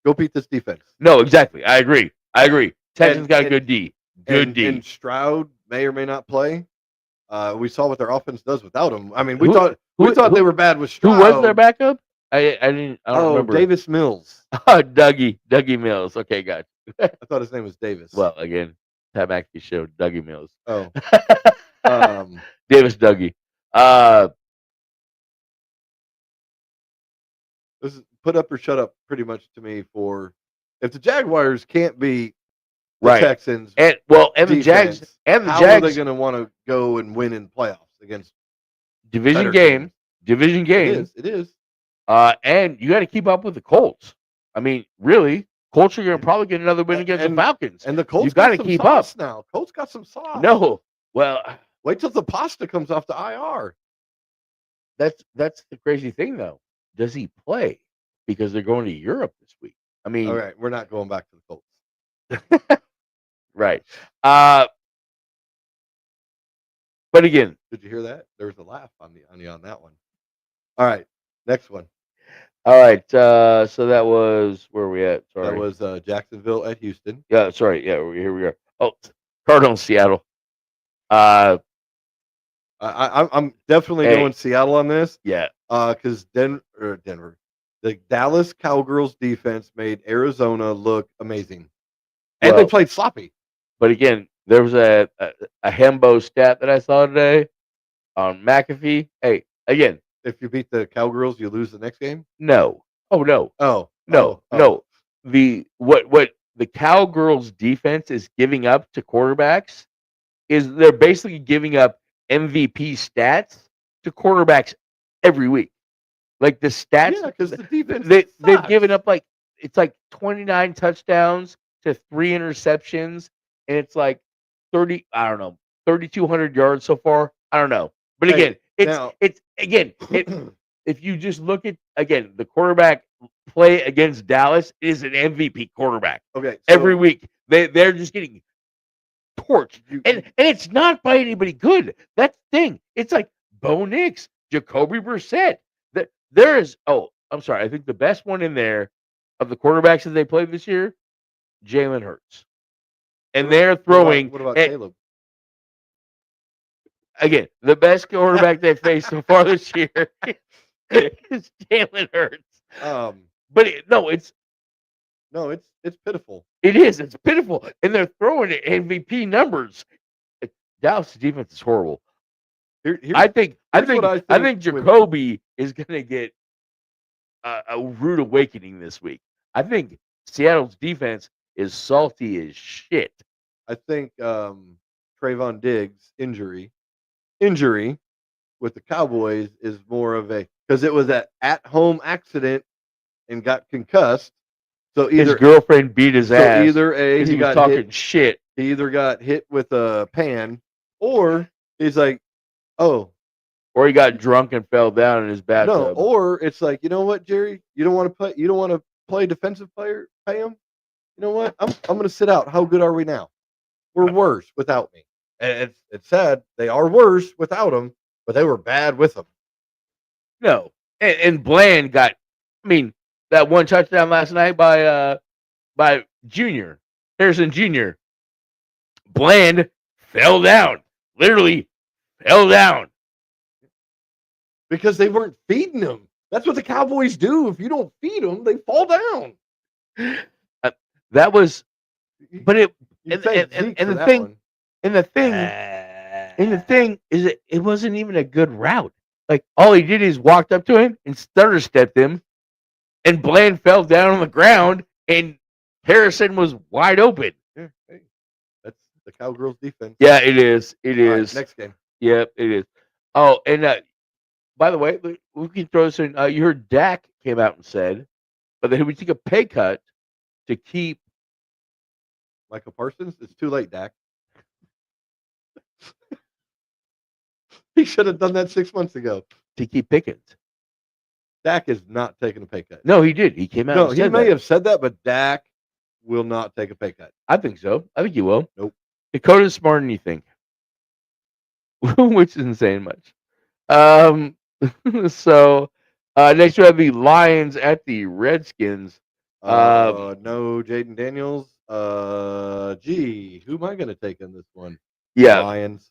Speaker 1: go beat this defense.
Speaker 2: No, exactly. I agree. Texans got a good D.
Speaker 1: And Stroud may or may not play. We saw what their offense does without him. I mean, we thought they were bad with Stroud.
Speaker 2: Who was their backup? I don't remember.
Speaker 1: Davis Mills.
Speaker 2: Dougie Mills. Okay, got you.
Speaker 1: I thought his name was Davis.
Speaker 2: Well, again, Pat McAfee showed Dougie Mills.
Speaker 1: Oh.
Speaker 2: Davis Dougie.
Speaker 1: This is put up or shut up pretty much to me for if the Jaguars can't beat the Texans
Speaker 2: and the Jags
Speaker 1: how are they going to want to go and win in playoffs against
Speaker 2: division game?
Speaker 1: It is.
Speaker 2: And you got to keep up with the Colts. I mean, really, Colts are going to probably get another win against the Falcons.
Speaker 1: And the Colts
Speaker 2: you got to keep up
Speaker 1: now. Colts got some sauce.
Speaker 2: No, well,
Speaker 1: wait till the pasta comes off the IR.
Speaker 2: That's the crazy thing, though. Does he play? Because they're going to Europe this week. I mean,
Speaker 1: all right, we're not going back to the Colts.
Speaker 2: Right. But again,
Speaker 1: did you hear that? There was a laugh on that one. All right, next one.
Speaker 2: All right. So that was where are we at? Sorry,
Speaker 1: that was Jacksonville at Houston.
Speaker 2: Yeah. Sorry. Yeah. Here we are. Oh, Cardinals, Seattle.
Speaker 1: I'm definitely going Seattle on this.
Speaker 2: Yeah.
Speaker 1: Because Denver, the Dallas Cowgirls defense made Arizona look amazing, and they played sloppy.
Speaker 2: But again, there was a Hembo stat that I saw today on McAfee. Hey, again,
Speaker 1: if you beat the Cowgirls, you lose the next game.
Speaker 2: No. Oh no.
Speaker 1: Oh
Speaker 2: no. No. What the Cowgirls defense is giving up to quarterbacks is they're basically giving up MVP stats to quarterbacks every week. Like the stats,
Speaker 1: yeah, because the defense
Speaker 2: they've given up it's like 29 touchdowns to 3 interceptions, and it's like 3,200 yards so far. I don't know, but again, if you just look at the quarterback play against Dallas is an MVP quarterback.
Speaker 1: Okay, so
Speaker 2: every week they're just getting torched, and it's not by anybody good. That's the thing. It's like Bo Nix, Jacoby Brissett. There is. Oh, I'm sorry. I think the best one in there of the quarterbacks that they played this year, Jalen Hurts, and they're throwing.
Speaker 1: What about Caleb?
Speaker 2: Again, the best quarterback they faced so far this year is Jalen Hurts. But it's
Speaker 1: pitiful.
Speaker 2: It is. It's pitiful, and they're throwing MVP numbers. Dallas' defense is horrible. I think Jacoby is going to get a rude awakening this week. I think Seattle's defense is salty as shit.
Speaker 1: I think Trayvon Diggs' injury with the Cowboys is more of because it was an at-home accident and got concussed. So either
Speaker 2: his girlfriend beat his ass.
Speaker 1: Either he
Speaker 2: got talking shit.
Speaker 1: He either got hit with a pan, or he's like, oh,
Speaker 2: or he got drunk and fell down in his bathtub.
Speaker 1: No, or it's like, you know what, Jerry, you don't want to play defensive player, pay him. You know what? I'm going to sit out. How good are we now? We're worse without me. And it's sad they are worse without him, but they were bad with him.
Speaker 2: No, and Bland got. I mean, that one touchdown last night by Harrison Jr. Bland fell down, literally fell down
Speaker 1: because they weren't feeding him. That's what the Cowboys do. If you don't feed them, they fall down.
Speaker 2: That was, but it and the thing is it wasn't even a good route. Like all he did is walked up to him and stutter stepped him, and Bland fell down on the ground, and Harrison was wide open.
Speaker 1: Yeah, hey, that's the Cowgirls defense.
Speaker 2: Yeah, it is. It is.
Speaker 1: Right, next game.
Speaker 2: Yep, it is. Oh, and by the way, we can throw this in. You heard Dak came out and said, but that he would take a pay cut to keep
Speaker 1: Michael Parsons. It's too late, Dak. He should have done that 6 months ago.
Speaker 2: To keep Pickens.
Speaker 1: Dak is not taking a pay cut.
Speaker 2: No, he did. He came out.
Speaker 1: No,
Speaker 2: and
Speaker 1: he
Speaker 2: said
Speaker 1: may
Speaker 2: that.
Speaker 1: have said that, but Dak will not take a pay cut.
Speaker 2: I think so. I think he will.
Speaker 1: Nope.
Speaker 2: Dakota's smarter than you think, which isn't saying much. So next we have the Lions at the Redskins.
Speaker 1: No, Jaden Daniels. Who am I going to take in this one?
Speaker 2: Yeah,
Speaker 1: Lions.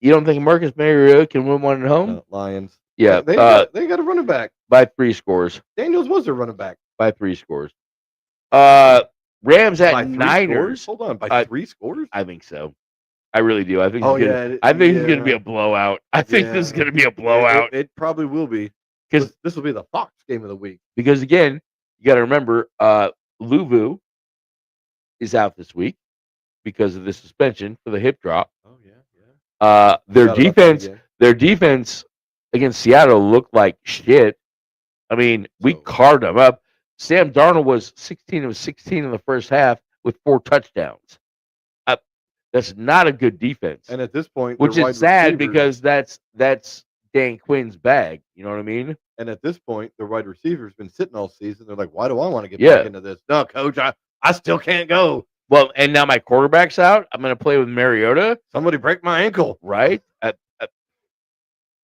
Speaker 2: You don't think Marcus Mariota can win one at home?
Speaker 1: No, Lions.
Speaker 2: Yeah,
Speaker 1: they got a running back
Speaker 2: by 3 scores.
Speaker 1: Daniels was a running back
Speaker 2: by 3 scores. Rams at Niners.
Speaker 1: Scores? Hold on, by 3 scores?
Speaker 2: I think so. I really do. I think.
Speaker 1: I
Speaker 2: think it's going to be a blowout. I think this is going to be a blowout.
Speaker 1: It probably will be, because this will be the Fox game of the week.
Speaker 2: Because again, you got to remember, Luvu is out this week because of the suspension for the hip drop.
Speaker 1: Oh yeah.
Speaker 2: Their defense against Seattle looked like shit. I mean, we carved them up. Sam Darnold was 16 of 16 in the first half with 4 touchdowns. That's not a good defense.
Speaker 1: And at this point,
Speaker 2: which is sad because that's Dan Quinn's bag. You know what I mean?
Speaker 1: And at this point, the wide receiver's been sitting all season. They're like, why do I want to get back into this? No, coach, I still can't go.
Speaker 2: Well, and now my quarterback's out. I'm going to play with Mariota.
Speaker 1: Somebody break my ankle.
Speaker 2: Right?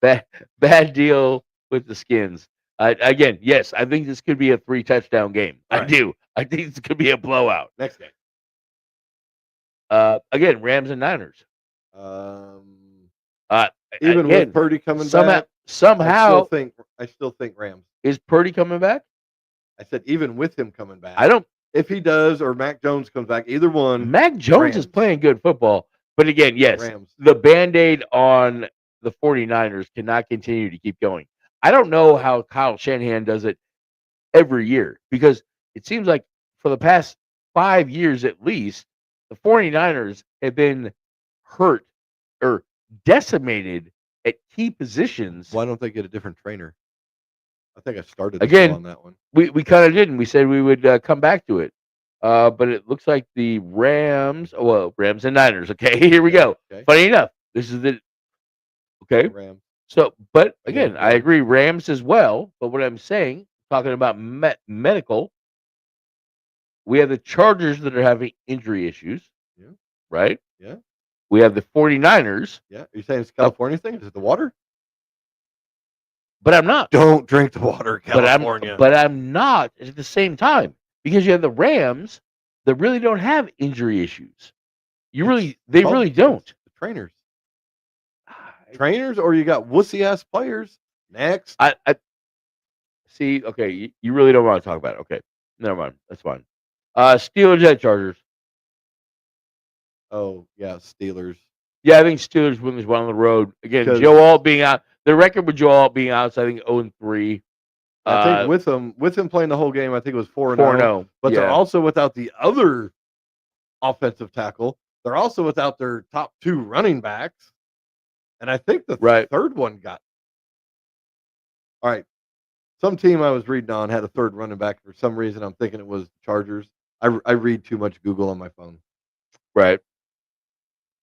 Speaker 2: Bad deal with the Skins. Again, yes, I think this could be a 3-touchdown game. Right. I do. I think this could be a blowout.
Speaker 1: Next game.
Speaker 2: Again, Rams and Niners.
Speaker 1: Even with Purdy coming back,
Speaker 2: somehow
Speaker 1: I still think Rams.
Speaker 2: Is Purdy coming back?
Speaker 1: I said even with him coming back.
Speaker 2: I don't.
Speaker 1: If he does, or Mac Jones comes back, either one.
Speaker 2: Mac Jones is playing good football, but again, yes,
Speaker 1: Rams.
Speaker 2: The Band-Aid on the 49ers cannot continue to keep going. I don't know how Kyle Shanahan does it every year, because it seems like for the past 5 years at least, the 49ers have been hurt or decimated at key positions.
Speaker 1: Why don't they get a different trainer? I think I started
Speaker 2: again
Speaker 1: on that one.
Speaker 2: We kind of didn't. We said we would come back to it, but it looks like the Rams. Well, Rams and Niners. Okay, here we go.
Speaker 1: Okay.
Speaker 2: Funny enough, this is the
Speaker 1: Rams.
Speaker 2: So, but again, I agree Rams as well. But what I'm saying, talking about medical, we have the Chargers that are having injury issues.
Speaker 1: Yeah.
Speaker 2: Right?
Speaker 1: Yeah.
Speaker 2: We have the 49ers.
Speaker 1: Yeah. Are you saying it's a California thing? Is it the water?
Speaker 2: But I'm not.
Speaker 1: Don't drink the water, California.
Speaker 2: But I'm not at the same time, because you have the Rams that really don't have injury issues. They really don't.
Speaker 1: The trainers. Trainers, or you got wussy ass players. Next.
Speaker 2: I see. Okay, you really don't want to talk about it. Okay, never mind. That's fine. Steelers at Chargers.
Speaker 1: Oh yeah, Steelers.
Speaker 2: Yeah, I think Steelers win this one on the road. Again, Joe Alt being out. The record with Joe Alt being out, so I think 0-3.
Speaker 1: I think with him playing the whole game, I think it was 4-0. But they're also without the other offensive tackle. They're also without their top 2 running backs. And I think the third one got. All right. Some team I was reading on had a third running back. For some reason, I'm thinking it was Chargers. I read too much Google on my phone.
Speaker 2: Right.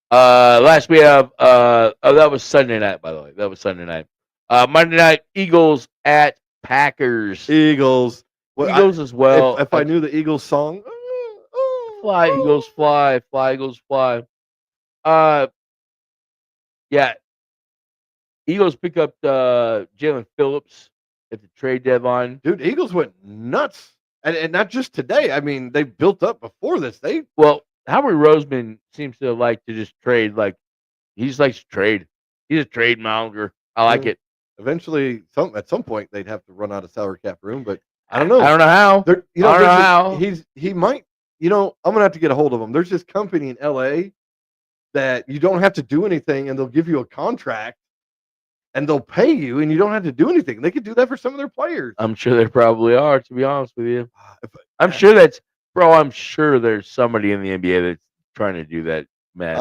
Speaker 2: Last we have that was Sunday night, by the way. That was Sunday night. Monday night, Eagles at Packers.
Speaker 1: Eagles.
Speaker 2: Well, Eagles as well.
Speaker 1: If I knew the Eagles song.
Speaker 2: Fly, Eagles, fly. Fly, Eagles, fly. Yeah. Eagles pick up Jalen Phillips at the trade deadline.
Speaker 1: Dude, Eagles went nuts. And not just today. I mean, they built up before this.
Speaker 2: Howard Roseman seems to like to just trade. Like, he just likes to trade. He's a trade monger. I like it.
Speaker 1: Eventually, at some point, they'd have to run out of salary cap room, but I don't know.
Speaker 2: I don't know how. I don't know how.
Speaker 1: He might. I'm gonna have to get a hold of him. There's this company in LA that you don't have to do anything, and they'll give you a contract, and they'll pay you, and you don't have to do anything. They could do that for some of their players.
Speaker 2: I'm sure they probably are. To be honest with you, I'm sure I'm sure there's somebody in the NBA that's trying to do that mess.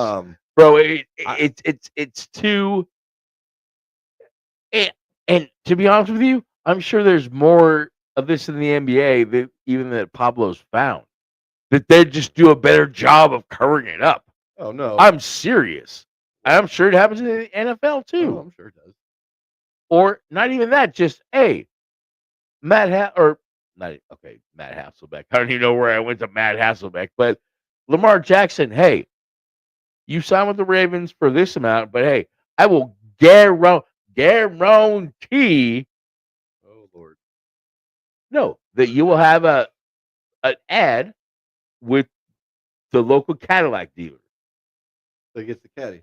Speaker 2: Bro, it's too. And to be honest with you, I'm sure there's more of this in the NBA that Pablo's found. That they just do a better job of covering it up.
Speaker 1: Oh no,
Speaker 2: I'm serious. I'm sure it happens in the NFL too.
Speaker 1: Oh, I'm sure it does.
Speaker 2: Or not even that. Just hey, Matt Hasselbeck. I don't even know where I went to Matt Hasselbeck, but Lamar Jackson. Hey, you signed with the Ravens for this amount, but hey, I will guarantee.
Speaker 1: Oh Lord.
Speaker 2: No, that you will have an ad with the local Cadillac dealer.
Speaker 1: So he gets the caddy.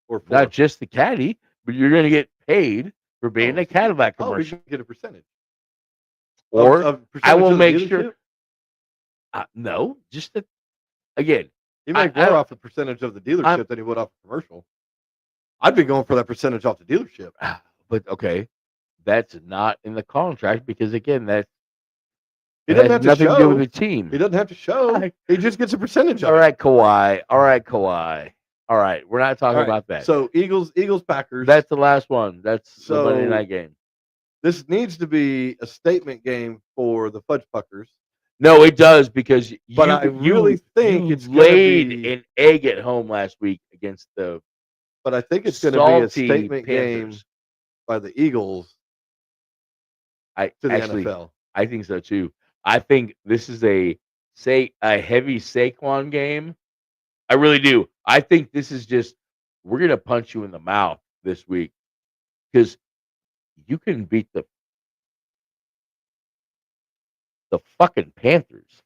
Speaker 1: Or
Speaker 2: Not just the caddy, but you're going to get paid for being a Cadillac
Speaker 1: Oh, we
Speaker 2: commercial.
Speaker 1: should get a percentage.
Speaker 2: Or I will
Speaker 1: of the
Speaker 2: make sure.
Speaker 1: dealership?
Speaker 2: No, just again.
Speaker 1: He make more off the percentage of the dealership than he would off the commercial. I'd be going for that percentage off the dealership.
Speaker 2: But okay, that's not in the contract because again,
Speaker 1: he doesn't have
Speaker 2: nothing
Speaker 1: to
Speaker 2: to do with the team.
Speaker 1: He doesn't have to show. He just gets a percentage of
Speaker 2: it.
Speaker 1: Kawhi.
Speaker 2: All right, Kawhi. All right, we're not talking about that.
Speaker 1: So Eagles, Packers.
Speaker 2: That's the last one. That's the Monday night game.
Speaker 1: This needs to be a statement game for the Fudge Puckers.
Speaker 2: No, it does because
Speaker 1: I really think it's
Speaker 2: laid an egg at home last week against the.
Speaker 1: But I think it's going to be a statement game by the Eagles to the NFL.
Speaker 2: I think so too. I think this is a heavy Saquon game. I really do. I think this is just we're gonna punch you in the mouth this week because you can beat the fucking Panthers.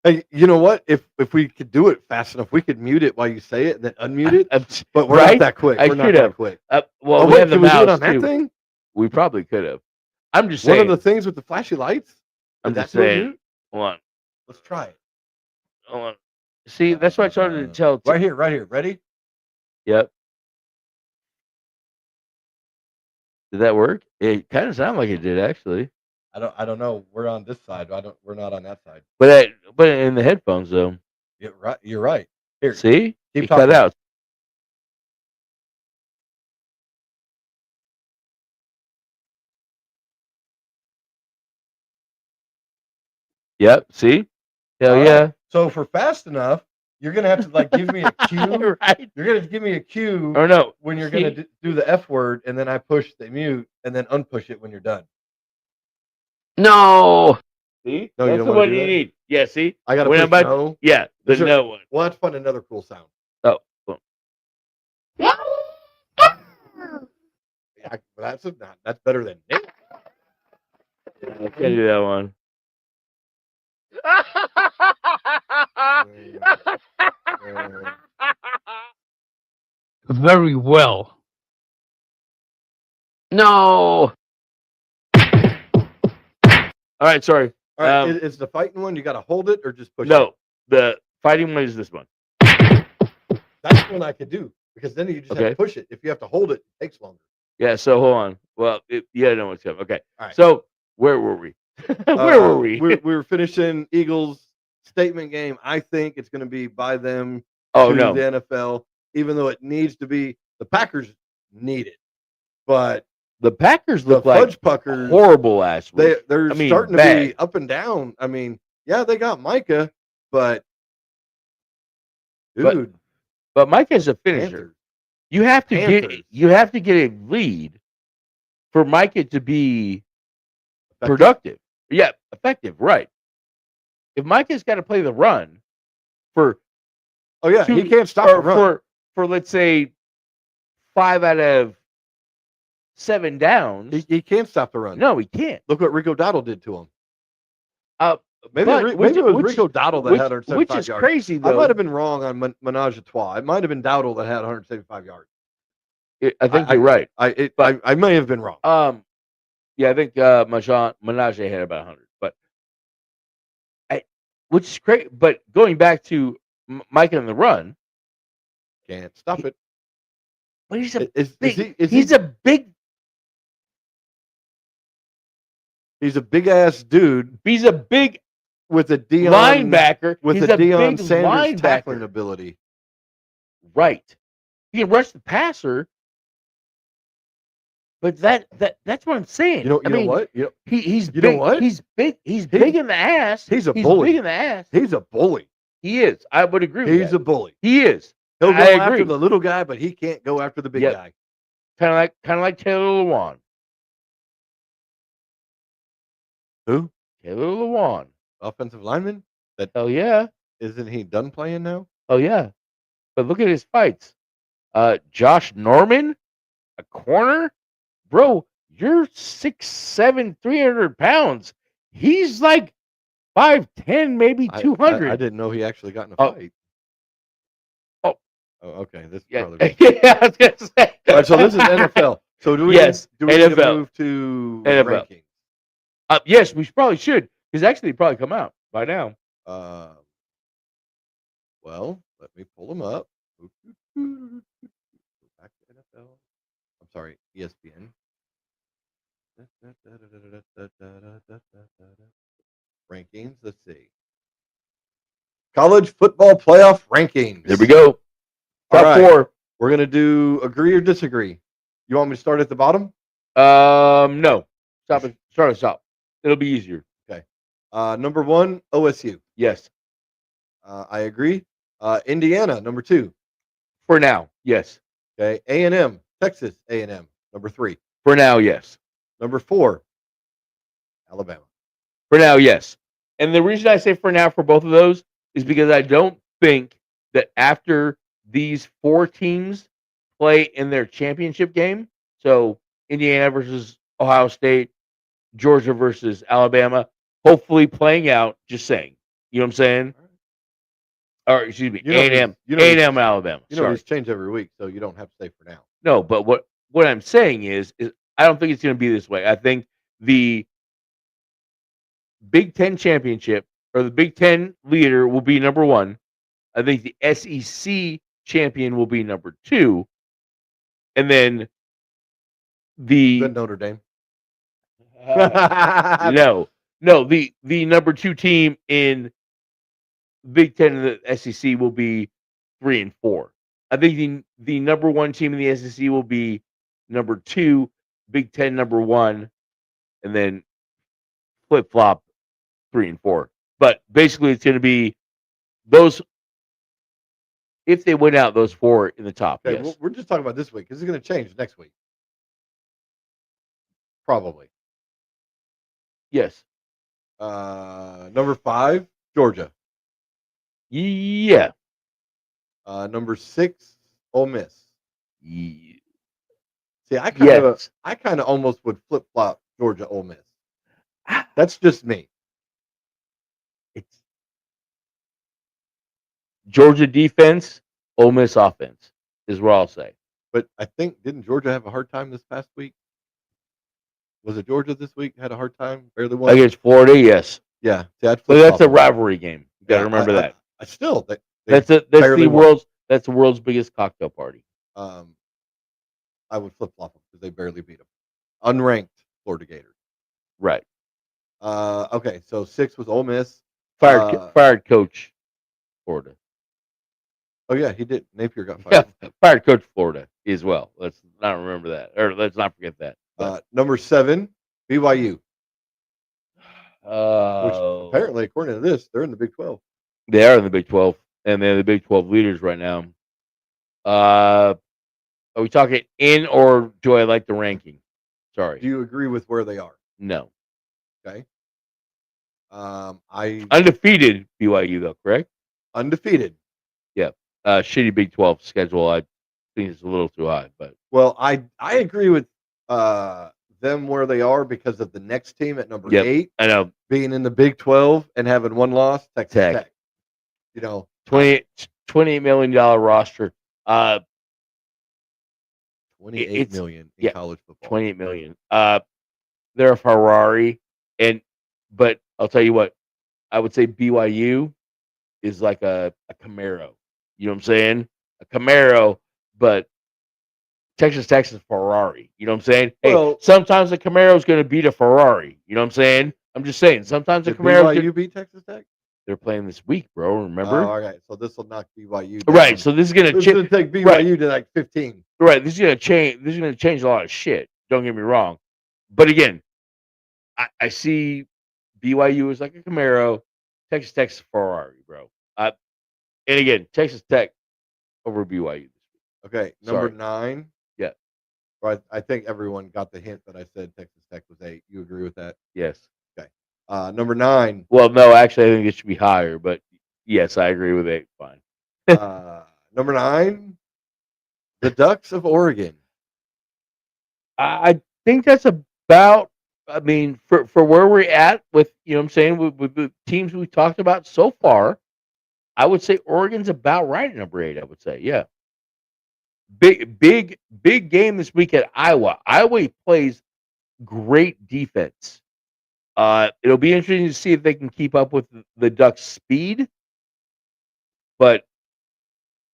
Speaker 1: Hey, you know what? If we could do it fast enough, we could mute it while you say it and then unmute it. But we're not that quick. We're not that quick.
Speaker 2: Well, we have the mouse
Speaker 1: on that thing.
Speaker 2: We probably could have. I'm just saying.
Speaker 1: One of the things with the flashy lights.
Speaker 2: I'm just saying. Hold on.
Speaker 1: Let's try it.
Speaker 2: Hold on. See, that's what I started to tell.
Speaker 1: Right here. Ready?
Speaker 2: Yep. Did that work? It kind of sounded like it did, actually.
Speaker 1: I don't know. We're on this side. We're not on that side.
Speaker 2: But in the headphones though.
Speaker 1: You're right. Here.
Speaker 2: See?
Speaker 1: Keep
Speaker 2: cut out. Yep. See? Hell yeah. Right.
Speaker 1: So for fast enough, you're gonna have to give me a cue.
Speaker 2: Right.
Speaker 1: You're gonna give me a cue.
Speaker 2: Or no.
Speaker 1: When you're gonna do the F word, and then I push the mute, and then unpush it when you're done.
Speaker 2: No. See?
Speaker 1: No,
Speaker 2: that's
Speaker 1: you don't
Speaker 2: the one you need. Yeah. See?
Speaker 1: I gotta push no.
Speaker 2: Yeah. The no one.
Speaker 1: We'll have to find another cool sound.
Speaker 2: Oh. Boom.
Speaker 1: Yeah, that's better than Nick.
Speaker 2: I can't do that one.
Speaker 3: Very well.
Speaker 2: No. All right, sorry.
Speaker 1: All right, is the fighting one, you got to hold it or just push it?
Speaker 2: No, the fighting one is this one.
Speaker 1: That's one I could do because then you just have to push it. If you have to hold it, it takes longer.
Speaker 2: Yeah, so hold on. Well, no one's coming. Okay.
Speaker 1: All right.
Speaker 2: So where were we? Where were we?
Speaker 1: We were finishing Eagles statement game. I think it's going to be by them
Speaker 2: to
Speaker 1: the NFL, even though it needs to be. The Packers need it, but
Speaker 2: the Packers look like
Speaker 1: Fudge Puckers
Speaker 2: horrible last week.
Speaker 1: They're starting to be up and down. I mean, yeah, they got Micah, but dude,
Speaker 2: but Micah's a finisher.
Speaker 1: Panthers.
Speaker 2: You have to get a lead for Micah to be productive. Yeah, effective, right. If Micah's got to play the run for
Speaker 1: he can't stop the run.
Speaker 2: For let's say 5 out of 7 downs.
Speaker 1: He can't stop the run.
Speaker 2: No, he can't.
Speaker 1: Look what Rico Dowdle did to him. Maybe it was Rico Dowdle that had 175 yards.
Speaker 2: Which is crazy, though.
Speaker 1: I might have been wrong on Menage a Trois. It might have been Dowdle that had 175 yards.
Speaker 2: I think you're right.
Speaker 1: I may have been wrong.
Speaker 2: Yeah, I think Menage had about 100. But which is great. But going back to Mike and the run,
Speaker 1: can't stop it.
Speaker 2: But he's a he's a big.
Speaker 1: He's a big ass dude.
Speaker 2: He's a big
Speaker 1: with a Deion
Speaker 2: linebacker
Speaker 1: with a Deion Sanders tackling ability.
Speaker 2: Right. He can rush the passer. But that's what I'm saying.
Speaker 1: You know what?
Speaker 2: He's big. You know what? He's big. He's big in the ass.
Speaker 1: He's a bully.
Speaker 2: Big in the ass.
Speaker 1: He's a bully.
Speaker 2: He is. I would agree with that.
Speaker 1: He's a bully.
Speaker 2: He is.
Speaker 1: He'll go after the little guy, but he can't go after the big guy.
Speaker 2: Kind of like Taylor Lewan.
Speaker 1: Who?
Speaker 2: Taylor Lewan.
Speaker 1: Offensive lineman?
Speaker 2: Hell yeah.
Speaker 1: Isn't he done playing now?
Speaker 2: Oh yeah. But look at his fights. Josh Norman, a corner, bro. You're 6'7", 300 pounds. He's like 5'10", maybe 200.
Speaker 1: I didn't know he actually got in a
Speaker 2: Oh.
Speaker 1: fight.
Speaker 2: Oh,
Speaker 1: okay. This is
Speaker 2: yeah.
Speaker 1: probably
Speaker 2: Yeah, I was gonna say.
Speaker 1: All right, so this is NFL. So do we?
Speaker 2: Yes,
Speaker 1: do we need to
Speaker 2: NFL.
Speaker 1: move to
Speaker 2: NFL.
Speaker 1: rankings?
Speaker 2: Yes, we probably should, because actually they probably come out by now.
Speaker 1: Well, let me pull them up. Back to NFL. I'm sorry, ESPN. Rankings. Let's see. College football playoff rankings.
Speaker 2: There we go. Top 4.
Speaker 1: We're gonna do agree or disagree. You want me to start at the bottom?
Speaker 2: No. Stop it. Start at top. It'll be easier.
Speaker 1: Okay. Number 1, OSU.
Speaker 2: Yes.
Speaker 1: I agree. Indiana, number 2.
Speaker 2: For now, yes.
Speaker 1: Okay. A&M, Texas A&M, number 3.
Speaker 2: For now, yes.
Speaker 1: Number 4, Alabama.
Speaker 2: For now, yes. And the reason I say for now for both of those is because I don't think that after these 4 teams play in their championship game, so Indiana versus Ohio State, Georgia versus Alabama, hopefully playing out, just saying. You know what I'm saying? Or excuse me, A&M, A&M, Alabama.
Speaker 1: These change every week, so you don't have to say for now.
Speaker 2: No, but what I'm saying is I don't think it's going to be this way. I think the Big Ten championship or the Big Ten leader will be number 1. I think the SEC champion will be number 2, and then the
Speaker 1: Notre Dame.
Speaker 2: no, the number 2 team in Big Ten and the SEC will be 3 and 4. I think the number 1 team in the SEC will be number 2, Big Ten number 1, and then flip flop 3 and 4. But basically, it's going to be those. If they win out, those 4 in the top.
Speaker 1: Okay,
Speaker 2: yes.
Speaker 1: we're just talking about this week because it's going to change next week. Probably.
Speaker 2: Yes.
Speaker 1: Number 5, Georgia.
Speaker 2: Yeah.
Speaker 1: Number 6, Ole Miss.
Speaker 2: Yeah.
Speaker 1: See, I kind of almost would flip flop Georgia, Ole Miss. That's just me.
Speaker 2: It's Georgia defense, Ole Miss offense is what I'll say.
Speaker 1: But I think didn't Georgia have a hard time this past week? Was it Georgia this week had a hard time? Barely won
Speaker 2: against Florida. Yes.
Speaker 1: Yeah. See,
Speaker 2: that's a rivalry game. You got to remember that.
Speaker 1: That's the
Speaker 2: world's biggest cocktail party.
Speaker 1: I would flip flop them because they barely beat them. Unranked Florida Gators.
Speaker 2: Right.
Speaker 1: Okay, so 6 was Ole Miss.
Speaker 2: Fired coach Florida.
Speaker 1: Oh yeah, he did. Napier got fired.
Speaker 2: Yeah, fired coach Florida as well. Let's not remember that, or let's not forget that.
Speaker 1: Number 7, BYU.
Speaker 2: Which
Speaker 1: apparently, according to this, they're in the Big 12.
Speaker 2: They are in the Big 12, and they're the Big 12 leaders right now. Are we talking in, or do I like the ranking? Sorry.
Speaker 1: Do you agree with where they are?
Speaker 2: No.
Speaker 1: Okay. I
Speaker 2: undefeated BYU though, correct?
Speaker 1: Undefeated.
Speaker 2: Yeah. Shitty Big 12 schedule. I think it's a little too high, but
Speaker 1: I agree with them where they are because of the next team at number 8.
Speaker 2: I know,
Speaker 1: being in the Big 12 and having 1 loss, Texas Tech. You know,
Speaker 2: $28 million roster.
Speaker 1: $28 million in college football.
Speaker 2: $28 million. They're a Ferrari, but I'll tell you what, I would say BYU is like a Camaro. You know what I'm saying? A Camaro, but Texas Tech's a Ferrari. You know what I'm saying? Hey, sometimes a Camaro is going to beat a Ferrari. You know what I'm saying? I'm just saying. Sometimes a Camaro.
Speaker 1: BYU beat Texas Tech?
Speaker 2: They're playing this week, bro. Remember?
Speaker 1: All right. So this will knock BYU down.
Speaker 2: Right. So this is going to
Speaker 1: take BYU to like 15.
Speaker 2: Right. This is going to change. This is going to change a lot of shit. Don't get me wrong. But again, I see BYU as like a Camaro. Texas Tech's a Ferrari, bro. And again, Texas Tech over BYU this week.
Speaker 1: Okay. Number 9.
Speaker 2: Yeah.
Speaker 1: Right. I think everyone got the hint that I said Texas Tech was 8. You agree with that?
Speaker 2: Yes.
Speaker 1: Okay. Number 9.
Speaker 2: Well, no, actually, I think it should be higher, but yes, I agree with 8. Fine.
Speaker 1: Number 9, the Ducks of Oregon.
Speaker 2: I think that's about. I mean, for where we're at with what I'm saying with the teams we've talked about so far, I would say Oregon's about right at number 8. I would say, yeah. Big game this week at Iowa. Iowa plays great defense. It'll be interesting to see if they can keep up with the Ducks' speed, but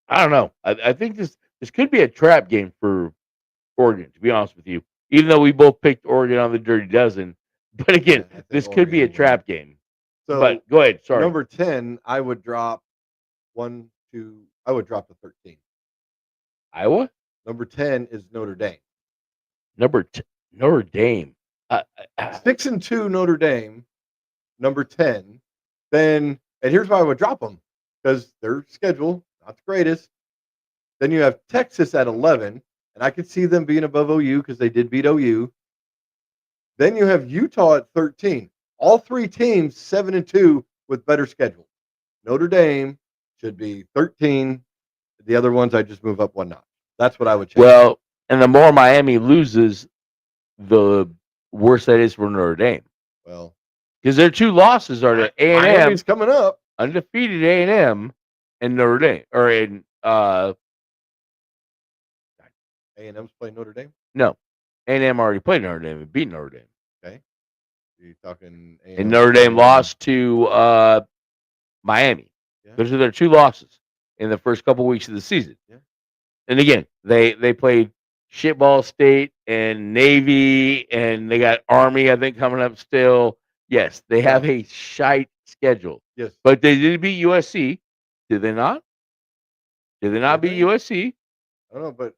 Speaker 2: I don't know. I think this could be a trap game for Oregon, to be honest with you. Even though we both picked Oregon on the Dirty Dozen, but again, this could be a trap game.
Speaker 1: So,
Speaker 2: but go ahead. Sorry.
Speaker 1: Number 10, I would drop 1, 2. I would drop to 13.
Speaker 2: Iowa.
Speaker 1: Number 10 is Notre Dame.
Speaker 2: Notre Dame.
Speaker 1: 6-2 Notre Dame. Number 10. Then, and here's why I would drop them, because their schedule not the greatest. Then you have Texas at 11, and I could see them being above OU because they did beat OU. Then you have Utah at 13. All 3 teams 7-2 with better schedules. Notre Dame should be 13. The other ones I just move up 1 notch. That's what I would change.
Speaker 2: Well, and the more Miami loses, the worse that is for Notre Dame.
Speaker 1: Well,
Speaker 2: because their 2 losses are to A&M.
Speaker 1: Miami's coming up.
Speaker 2: Undefeated A&M and Notre Dame. Or in
Speaker 1: A&M's playing Notre Dame?
Speaker 2: No. A&M already played Notre Dame and beat Notre Dame.
Speaker 1: Okay. You're talking A&M.
Speaker 2: And Notre Dame lost to Miami. Yeah. Those are their 2 losses in the first couple weeks of the season.
Speaker 1: Yeah.
Speaker 2: And again, they played Shitball State and Navy, and they got Army, I think, coming up still. Yes, they have a shite schedule.
Speaker 1: Yes.
Speaker 2: But they did beat USC. Did they not? Did they not beat USC?
Speaker 1: I don't know, but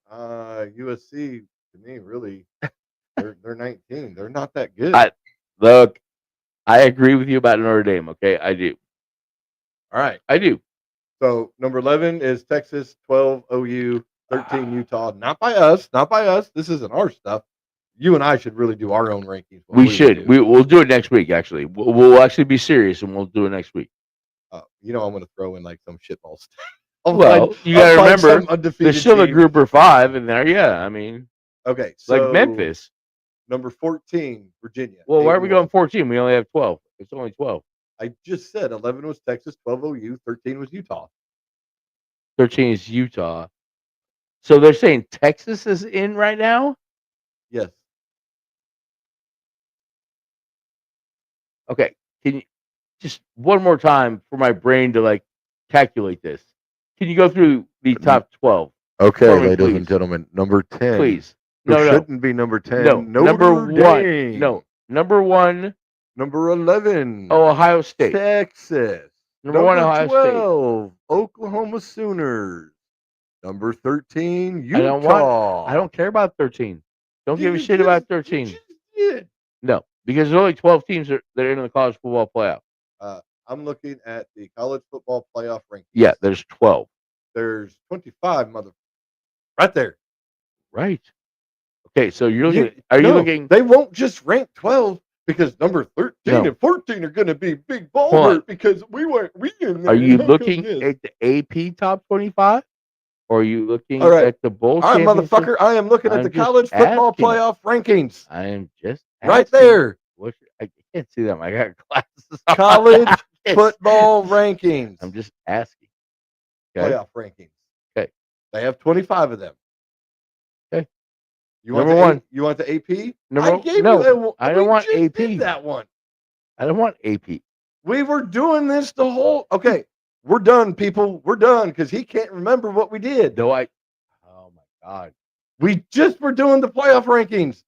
Speaker 1: USC, to me, really, they're 19. They're not that good.
Speaker 2: Look, I agree with you about Notre Dame, okay? I do.
Speaker 1: All right.
Speaker 2: I do.
Speaker 1: So, number 11 is Texas, 12 OU, 13 Utah. Not by us. Not by us. This isn't our stuff. You and I should really do our own rankings.
Speaker 2: We should. We'll do it next week, actually. We'll actually be serious, and we'll do it next week.
Speaker 1: I'm going to throw in, like, some shitball stuff.
Speaker 2: You got to remember, there's still a group of 5 in there. Yeah, I mean.
Speaker 1: Okay. So
Speaker 2: like Memphis.
Speaker 1: Number 14, Virginia.
Speaker 2: Well, why are we going 14? We only have 12. It's only 12.
Speaker 1: I just said 11 was Texas, 12 OU, 13 was Utah.
Speaker 2: 13 is Utah. So they're saying Texas is in right now?
Speaker 1: Yes.
Speaker 2: Okay. Can you just one more time for my brain to like calculate this? Can you go through the top 12?
Speaker 1: Okay, ladies and gentlemen. Number 10.
Speaker 2: Please.
Speaker 1: Shouldn't be number 10.
Speaker 2: No, number 1. No, number 1.
Speaker 1: Number 11.
Speaker 2: Oh, Ohio State.
Speaker 1: Texas.
Speaker 2: Number 1, Ohio
Speaker 1: 12, State. Oklahoma Sooners. Number 13, Utah.
Speaker 2: I don't care about 13. Don't give a shit about 13.
Speaker 1: You just did.
Speaker 2: No, because there's only 12 teams that are in the college football playoff.
Speaker 1: I'm looking at the college football playoff rankings.
Speaker 2: Yeah, there's 12.
Speaker 1: There's 25, right there.
Speaker 2: Right. Okay, so you're looking. You looking?
Speaker 1: They won't just rank 12 because number 13 and 14 are going to be big boulders because we in there.
Speaker 2: Are you looking at the AP top 25? Or are you looking at the bowl?
Speaker 1: All right, motherfucker. I am looking at the college football playoff rankings.
Speaker 2: I am just
Speaker 1: right there.
Speaker 2: I can't see them. I got glasses.
Speaker 1: College football rankings.
Speaker 2: I'm just asking.
Speaker 1: Okay. Playoff rankings.
Speaker 2: Okay.
Speaker 1: They have 25 of them.
Speaker 2: Okay.
Speaker 1: You want number 1? You want the AP?
Speaker 2: I don't want AP.
Speaker 1: Did that one.
Speaker 2: I don't want AP.
Speaker 1: We were doing this the whole. Okay, we're done, people. We're done because he can't remember what we did.
Speaker 2: Oh my God.
Speaker 1: We just were doing the playoff rankings.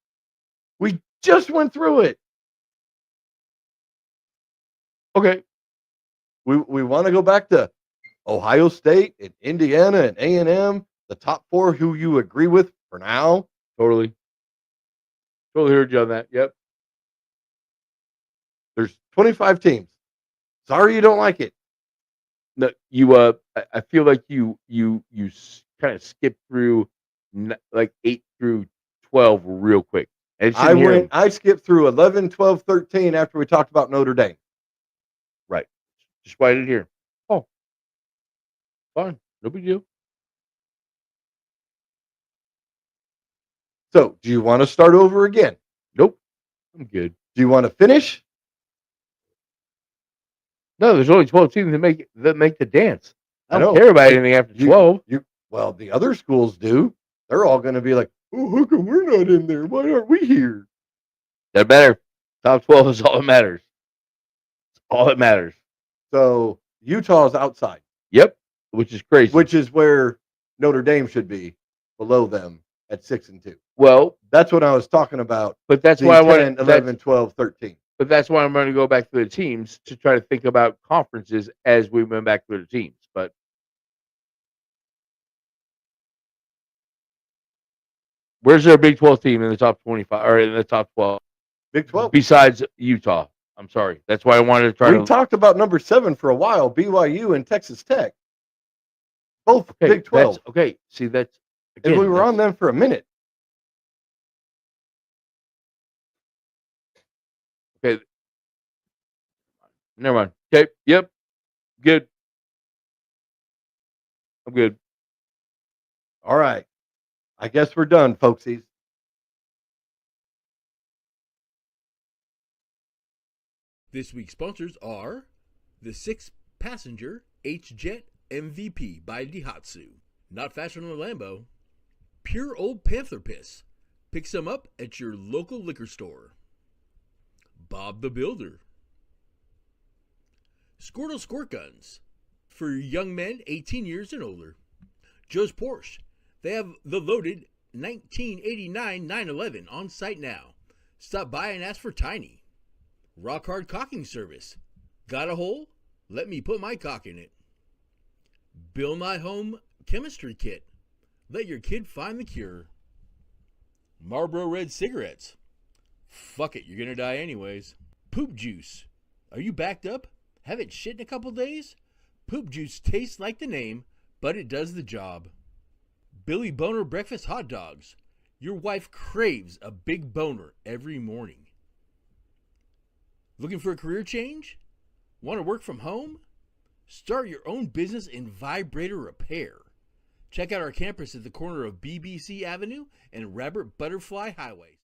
Speaker 1: We just went through it.
Speaker 2: Okay.
Speaker 1: We want to go back to Ohio State and Indiana and A&M, the top 4 who you agree with for now.
Speaker 2: Totally heard you on that. Yep.
Speaker 1: There's 25 teams. Sorry you don't like it.
Speaker 2: No, you. I feel like you kind of skipped through like 8 through 12 real quick,
Speaker 1: I skipped through 11, 12, 13 after we talked about Notre Dame.
Speaker 2: Right. Just why I didn't hear. Oh, fine. No big deal.
Speaker 1: So, do you want to start over again?
Speaker 2: Nope. I'm good.
Speaker 1: Do you want to finish?
Speaker 2: No, there's only 12 teams that make the dance. I don't
Speaker 1: know.
Speaker 2: care about anything after 12.
Speaker 1: Well, the other schools do. They're all going to be like, oh, how come we're not in there? Why aren't we here?
Speaker 2: That matter. Top 12 is all that matters. It's all that matters.
Speaker 1: So Utah's outside.
Speaker 2: Yep. Which is crazy.
Speaker 1: Which is where Notre Dame should be, below them at 6-2.
Speaker 2: Well,
Speaker 1: that's what I was talking about.
Speaker 2: But that's why I want
Speaker 1: 11, 12, 13.
Speaker 2: But that's why I'm going to go back to the teams to try to think about conferences as we went back to the teams. But where's their Big 12 team in the top 25 or in the top 12?
Speaker 1: Big 12.
Speaker 2: Besides Utah. I'm sorry. That's why I wanted to try
Speaker 1: We talked about number 7 for a while, BYU and Texas Tech. Both Big 12.
Speaker 2: Okay. See, that's.
Speaker 1: Again, and we were on them for a minute.
Speaker 2: Okay. Never mind. Okay. Yep. Good. I'm good.
Speaker 1: All right. I guess we're done, folksies.
Speaker 3: This week's sponsors are the 6-passenger H-Jet MVP by Daihatsu. Not faster than a Lambo. Pure old Panther piss. Pick some up at your local liquor store. Bob the Builder. Squirtle Squirt Guns for young men 18 years and older. Joe's Porsche. They have the loaded 1989 911 on site now. Stop by and ask for Tiny. Rock Hard Cocking Service. Got a hole? Let me put my cock in it. Build My Home Chemistry Kit. Let your kid find the cure. Marlboro Red Cigarettes. Fuck it, you're gonna die anyways. Poop Juice. Are you backed up? Haven't shit in a couple days? Poop Juice tastes like the name, but it does the job. Billy Boner Breakfast Hot Dogs. Your wife craves a big boner every morning. Looking for a career change? Want to work from home? Start your own business in vibrator repair. Check out our campus at the corner of BBC Avenue and Rabbit Butterfly Highway.